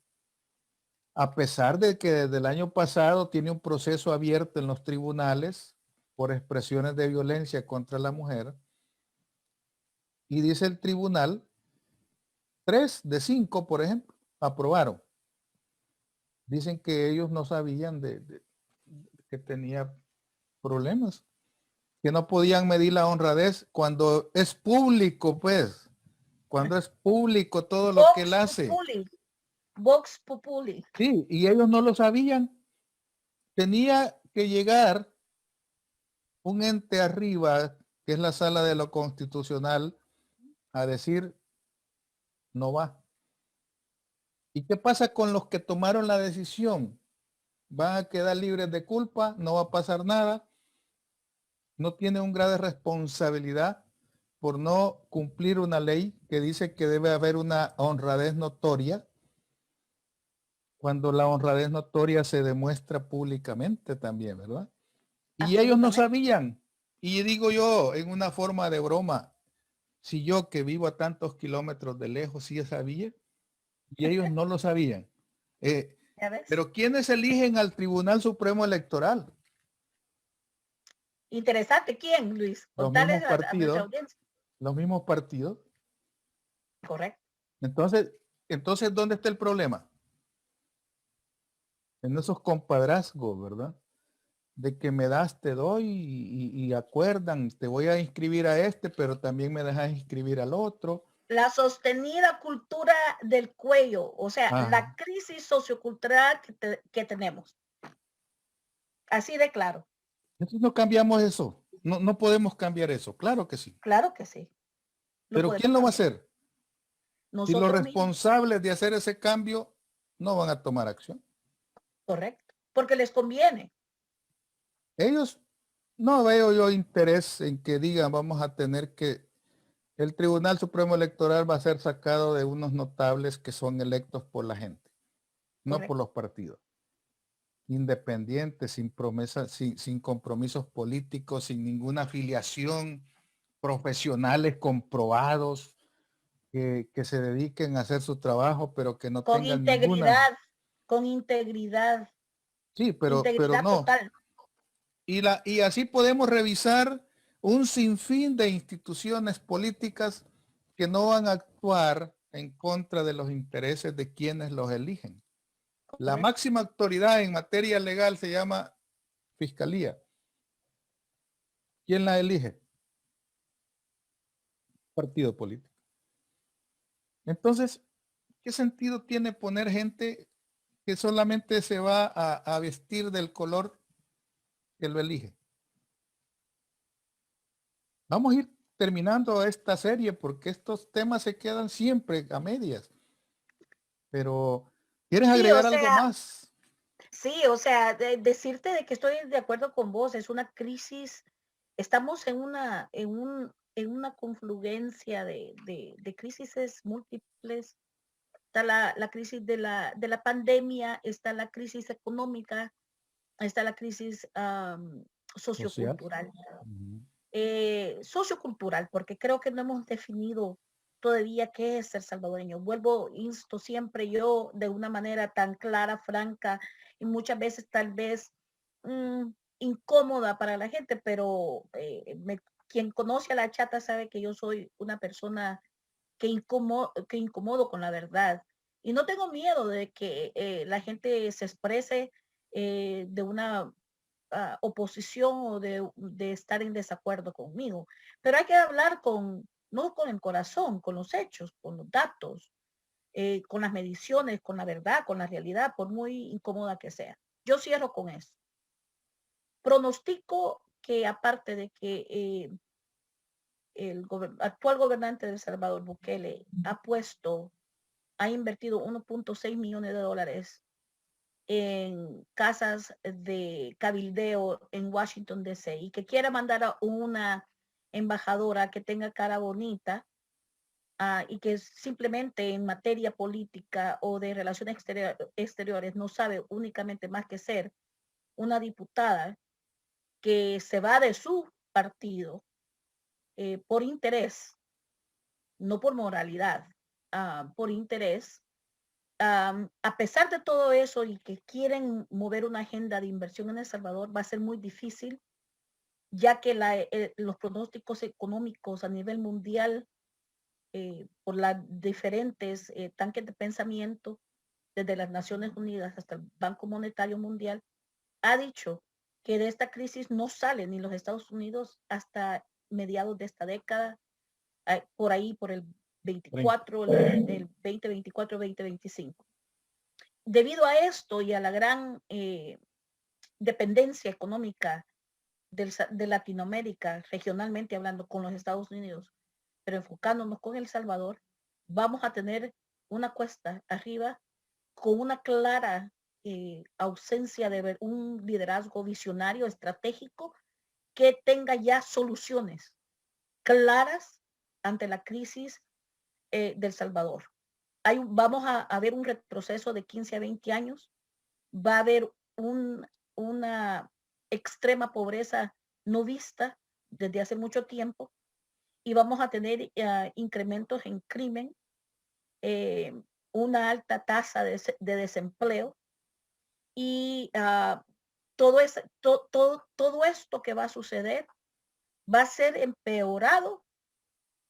A pesar de que desde el año pasado tiene un proceso abierto en los tribunales por expresiones de violencia contra la mujer, y dice el tribunal, 3 de 5, por ejemplo, aprobaron. Dicen que ellos no sabían de que tenía problemas, que no podían medir la honradez cuando es público, pues, cuando es público todo lo que él Vox hace. Populi, Vox Populi. Sí, y ellos no lo sabían. Tenía que llegar un ente arriba, que es la sala de lo constitucional, a decir, no va. ¿Y qué pasa con los que tomaron la decisión? ¿Van a quedar libres de culpa? ¿No va a pasar nada? ¿No tiene un grado de responsabilidad por no cumplir una ley que dice que debe haber una honradez notoria, cuando la honradez notoria se demuestra públicamente también, ¿verdad? Y ellos no Absolutamente. sabían. Y digo yo, en una forma de broma, si yo que vivo a tantos kilómetros de lejos sí sabía, y ellos no lo sabían. Eh, ¿Ya ves? pero ¿quiénes eligen al Tribunal Supremo Electoral? Interesante. ¿Quién, Luis? Los Contales mismos a nuestra partidos, audiencia. los mismos partidos. Correcto. Entonces, ¿dónde está el problema? En esos compadrazgos, ¿verdad? De que me das, te doy y acuerdan, te voy a inscribir a este, pero también me dejas inscribir al otro. La sostenida cultura del cuello, o sea, Ah, la crisis sociocultural que tenemos. Así de claro. entonces no cambiamos eso. No, no podemos cambiar eso. Claro que sí. Claro que sí. Lo Pero ¿quién podemos lo va a cambiar. hacer? Si los Nosotros mismos. responsables de hacer ese cambio no van a tomar acción. Correcto. Porque les conviene. Ellos no veo yo interés en que digan vamos a tener que el Tribunal Supremo Electoral va a ser sacado de unos notables que son electos por la gente, no por Correcto. los partidos. Independientes, sin promesas, sin compromisos políticos, sin ninguna afiliación, profesionales comprobados, que se dediquen a hacer su trabajo, pero que no Con tengan ninguna. integridad. Con integridad. Sí, pero Integridad no. total. Y así podemos revisar un sinfín de instituciones políticas que no van a actuar en contra de los intereses de quienes los eligen. La Correcto. máxima autoridad en materia legal se llama Fiscalía. ¿Quién la elige? Partido político. Entonces, ¿qué sentido tiene poner gente que solamente se va a vestir del color que lo elige? Vamos a ir terminando esta serie porque estos temas se quedan siempre a medias. Pero, ¿quieres Sí, o agregar algo sea, más? sí, o sea, decirte de que estoy de acuerdo con vos, es una crisis, estamos en una confluencia de crisis múltiples. Está la crisis de la pandemia, está la crisis económica, está la crisis Social. sociocultural. Ujú. Sociocultural, porque creo que no hemos definido todavía qué es ser salvadoreño. Vuelvo, insto siempre yo de una manera tan clara, franca y muchas veces tal vez incómoda para la gente, pero quien conoce a la chata sabe que yo soy una persona que incomodo con la verdad. Y no tengo miedo de que la gente se exprese de una oposición o de estar en desacuerdo conmigo. Pero hay que hablar no con el corazón, con los hechos, con los datos, con las mediciones, con la verdad, con la realidad, por muy incómoda que sea. Yo cierro con eso. Pronostico que aparte de que el actual gobernante de El Salvador, Bukele, ha invertido 1.6 millones de dólares en casas de cabildeo en Washington, D.C. y que quiera mandar a una embajadora que tenga cara bonita y que simplemente en materia política o de relaciones exteriores no sabe únicamente más que ser una diputada que se va de su partido por interés, no por moralidad, por interés, a pesar de todo eso y que quieren mover una agenda de inversión en El Salvador, va a ser muy difícil, ya que los pronósticos económicos a nivel mundial, por las diferentes tanques de pensamiento, desde las Naciones Unidas hasta el Banco Monetario Mundial, ha dicho que de esta crisis no sale ni los Estados Unidos hasta mediados de esta década, por ahí, por el 24, del 2024-2025. Debido a esto y a la gran dependencia económica de Latinoamérica, regionalmente hablando, con los Estados Unidos, pero enfocándonos con El Salvador, vamos a tener una cuesta arriba con una clara ausencia de ver un liderazgo visionario, estratégico, que tenga ya soluciones claras ante la crisis del Salvador. Vamos a ver un retroceso de 15 a 20 años, va a haber una extrema pobreza no vista desde hace mucho tiempo y vamos a tener incrementos en crimen, una alta tasa de desempleo y todo esto que va a suceder va a ser empeorado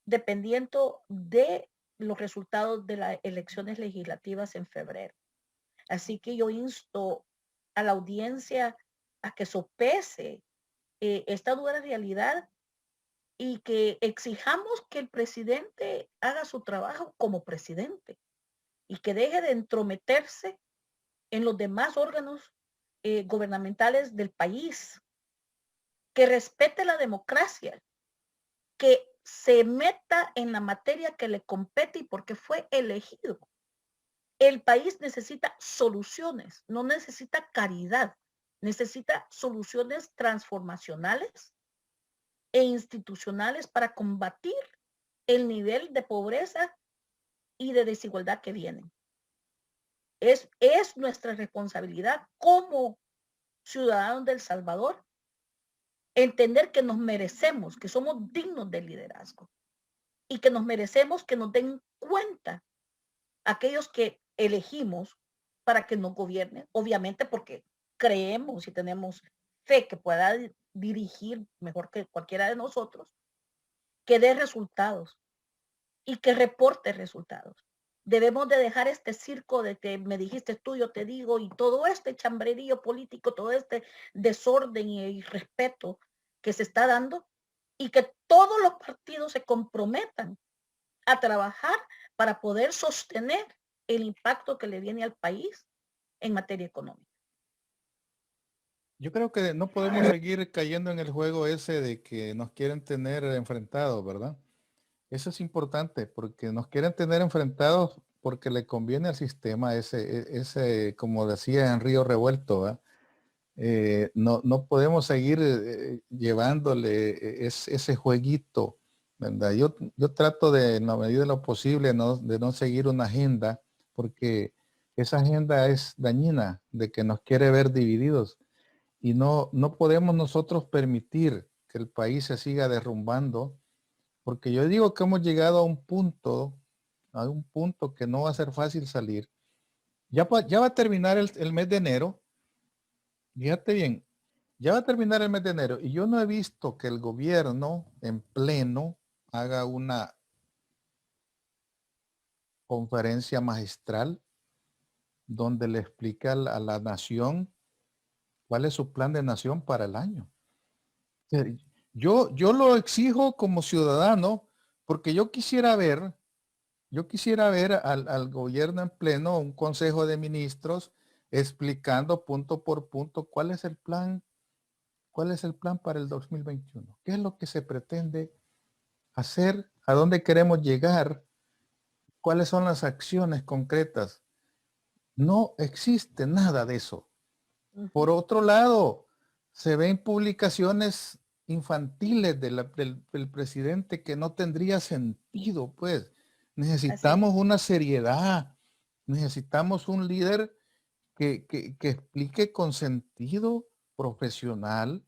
dependiendo de los resultados de las elecciones legislativas en febrero. Así que yo insto a la audiencia a que sopese esta dura realidad y que exijamos que el presidente haga su trabajo como presidente y que deje de entrometerse en los demás órganos gubernamentales del país, que respete la democracia, que se meta en la materia que le compete y porque fue elegido. El país necesita soluciones, no necesita caridad, necesita soluciones transformacionales e institucionales para combatir el nivel de pobreza y de desigualdad que vienen. Es nuestra responsabilidad como ciudadanos de El Salvador entender que nos merecemos, que somos dignos del liderazgo y que nos merecemos que nos den cuenta aquellos que elegimos para que nos gobiernen, obviamente porque creemos y tenemos fe que pueda dirigir mejor que cualquiera de nosotros, que dé resultados y que reporte resultados. Debemos de dejar este circo de que me dijiste tú, yo te digo, y todo este chambrerío político, todo este desorden y irrespeto que se está dando, y que todos los partidos se comprometan a trabajar para poder sostener el impacto que le viene al país en materia económica. Yo creo que no podemos seguir cayendo en el juego ese de que nos quieren tener enfrentados, ¿verdad? Eso es importante porque nos quieren tener enfrentados porque le conviene al sistema ese como decía en Río Revuelto, ¿verdad? No podemos seguir llevándole ese jueguito, ¿verdad? Yo trato de, en la medida de lo posible, de no seguir una agenda, porque esa agenda es dañina, de que nos quiere ver divididos. Y no podemos nosotros permitir que el país se siga derrumbando, porque yo digo que hemos llegado a un punto que no va a ser fácil salir. Ya va a terminar el mes de enero. Fíjate bien, ya va a terminar el mes de enero y yo no he visto que el gobierno en pleno haga una conferencia magistral donde le explique a la nación cuál es su plan de nación para el año. Yo lo exijo como ciudadano porque yo quisiera ver al gobierno en pleno, un consejo de ministros, explicando punto por punto cuál es el plan para el 2021, qué es lo que se pretende hacer, a dónde queremos llegar, cuáles son las acciones concretas. No existe nada de eso. Por otro lado, se ven publicaciones infantiles del presidente que no tendría sentido, pues. Necesitamos una seriedad, necesitamos un líder que explique con sentido profesional.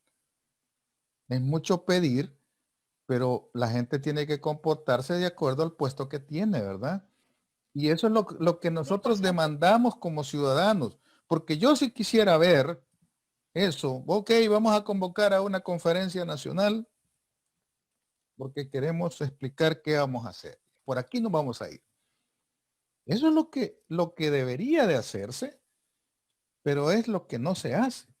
Es mucho pedir, pero la gente tiene que comportarse de acuerdo al puesto que tiene, ¿verdad? Y eso es lo que nosotros 100%. demandamos como ciudadanos, porque yo sí quisiera ver eso. Ok, vamos a convocar a una conferencia nacional porque queremos explicar qué vamos a hacer. Por aquí nos vamos a ir. Eso es lo que debería de hacerse, pero es lo que no se hace.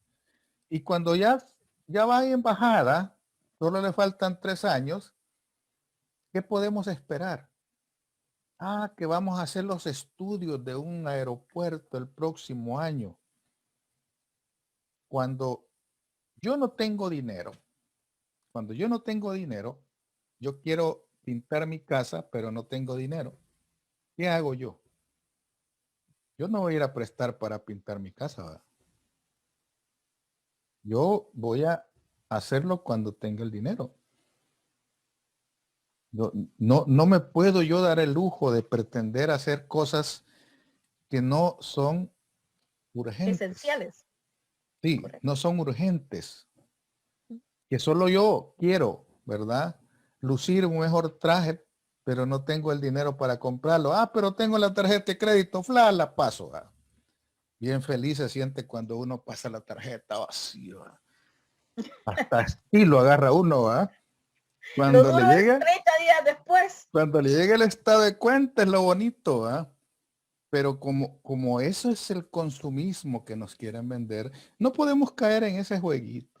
Y cuando ya va en bajada, solo le faltan 3 años, ¿qué podemos esperar? Ah, que vamos a hacer los estudios de un aeropuerto el próximo año. Cuando yo no tengo dinero, cuando yo no tengo dinero, yo quiero pintar mi casa, pero no tengo dinero. ¿Qué hago yo? Yo no voy a ir a prestar para pintar mi casa, ¿verdad? Yo voy a hacerlo cuando tenga el dinero. No me puedo yo dar el lujo de pretender hacer cosas que no son urgentes. Esenciales. Sí, Correcto. no son urgentes. Que solo yo quiero, ¿verdad? Lucir un mejor traje, pero no tengo el dinero para comprarlo. Ah, pero tengo la tarjeta de crédito, fla, la paso. ¿Verdad? Bien feliz se siente cuando uno pasa la tarjeta vacía. Hasta estilo agarra uno, ¿verdad? Lo Cuando le duro es llega, 30 días después. cuando le llega el estado de cuenta es lo bonito, ¿verdad? Pero como eso es el consumismo que nos quieren vender, no podemos caer en ese jueguito.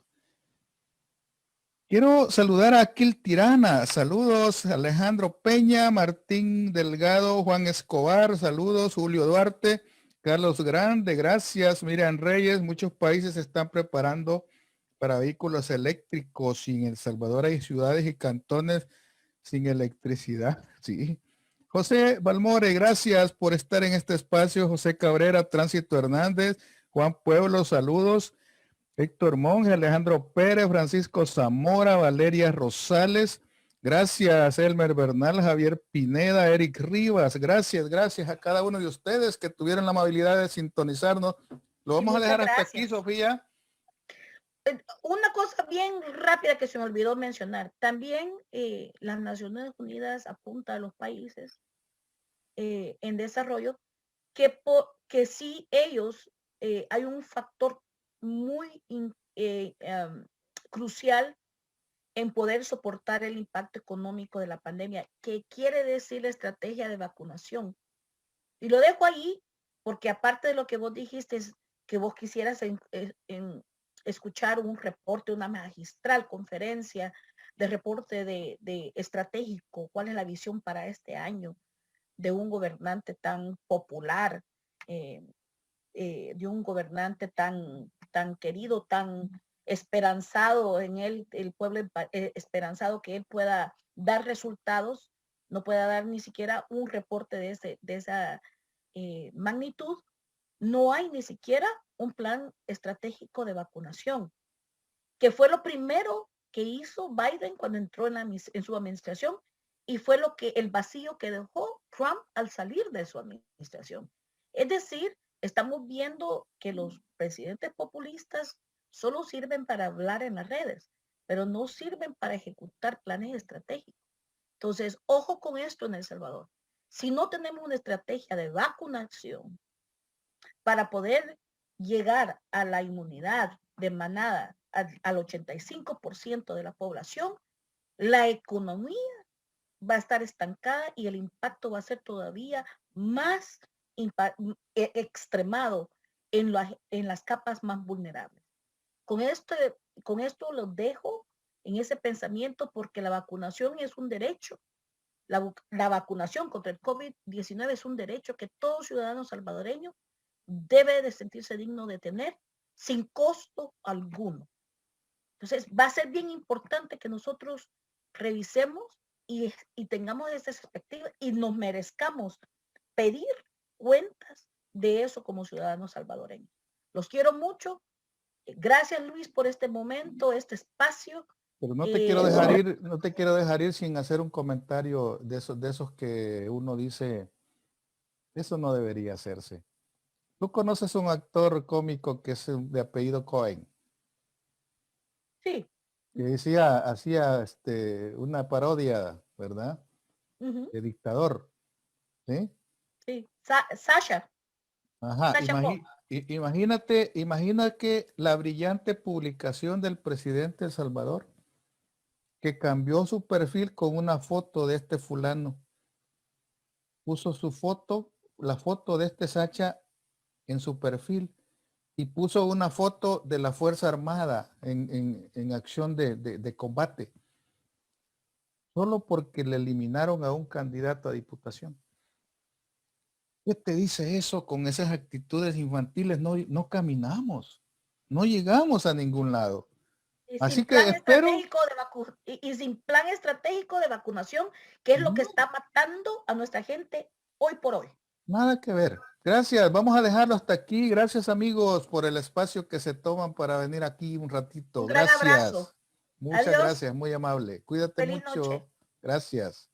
Quiero saludar a Aquil Tirana. Saludos, Alejandro Peña, Martín Delgado, Juan Escobar. Saludos, Julio Duarte, Carlos Grande. Gracias, Miriam Reyes. Muchos países se están preparando para vehículos eléctricos. Y en El Salvador hay ciudades y cantones sin electricidad. Sí. José Balmore, gracias por estar en este espacio. José Cabrera, Tránsito Hernández, Juan Pueblo, saludos. Héctor Monge, Alejandro Pérez, Francisco Zamora, Valeria Rosales, gracias Elmer Bernal, Javier Pineda, Eric Rivas, gracias a cada uno de ustedes que tuvieron la amabilidad de sintonizarnos. Lo Y vamos a muchas dejar hasta aquí, gracias. Sofía. Una cosa bien rápida que se me olvidó mencionar. También las Naciones Unidas apunta a los países en desarrollo que sí ellos, hay un factor muy crucial en poder soportar el impacto económico de la pandemia, que quiere decir la estrategia de vacunación. Y lo dejo ahí porque aparte de lo que vos dijiste, es que vos quisieras escuchar un reporte, una magistral conferencia de reporte de estratégico, cuál es la visión para este año de un gobernante tan popular, eh, de un gobernante tan querido, tan esperanzado en él, el pueblo esperanzado que él pueda dar resultados, no pueda dar ni siquiera un reporte de esa magnitud. No hay ni siquiera un plan estratégico de vacunación, que fue lo primero que hizo Biden cuando entró en su administración y fue el vacío que dejó Trump al salir de su administración. Es decir, estamos viendo que los presidentes populistas solo sirven para hablar en las redes, pero no sirven para ejecutar planes estratégicos. Entonces, ojo con esto en El Salvador. Si no tenemos una estrategia de vacunación para poder llegar a la inmunidad de manada al 85% de la población, la economía va a estar estancada y el impacto va a ser todavía más extremado en las capas más vulnerables. Con esto los dejo en ese pensamiento porque la vacunación es un derecho. La vacunación contra el COVID-19 es un derecho que todo ciudadano salvadoreño debe de sentirse digno de tener sin costo alguno. Entonces, va a ser bien importante que nosotros revisemos y tengamos esa perspectiva y nos merezcamos pedir cuentas de eso como ciudadanos salvadoreños. Los quiero mucho. Gracias, Luis, por este momento, este espacio. Pero no te quiero dejar ir, no te quiero dejar ir sin hacer un comentario de esos que uno dice, eso no debería hacerse. ¿Tú conoces un actor cómico que es de apellido Cohen? Sí. Que decía, hacía una parodia, ¿verdad? Ujú, De dictador, ¿sí? sí. Sasha. Ajá, Sasha Paul. imagina que la brillante publicación del presidente de El Salvador, que cambió su perfil con una foto de este fulano, puso su foto, la foto de este Sacha en su perfil y puso una foto de la Fuerza Armada en acción de combate, solo porque le eliminaron a un candidato a diputación. ¿Qué te dice eso? Con esas actitudes infantiles no caminamos, no llegamos a ningún lado. Y Así sin que plan espero, estratégico y sin plan estratégico de vacunación, que es lo que no, está matando a nuestra gente hoy por hoy. nada que ver. Gracias, vamos a dejarlo hasta aquí. Gracias amigos por el espacio que se toman para venir aquí un Un ratito. gran abrazo. Gracias. Muchas Adiós. gracias, muy amable. Cuídate Feliz noche. mucho. Gracias.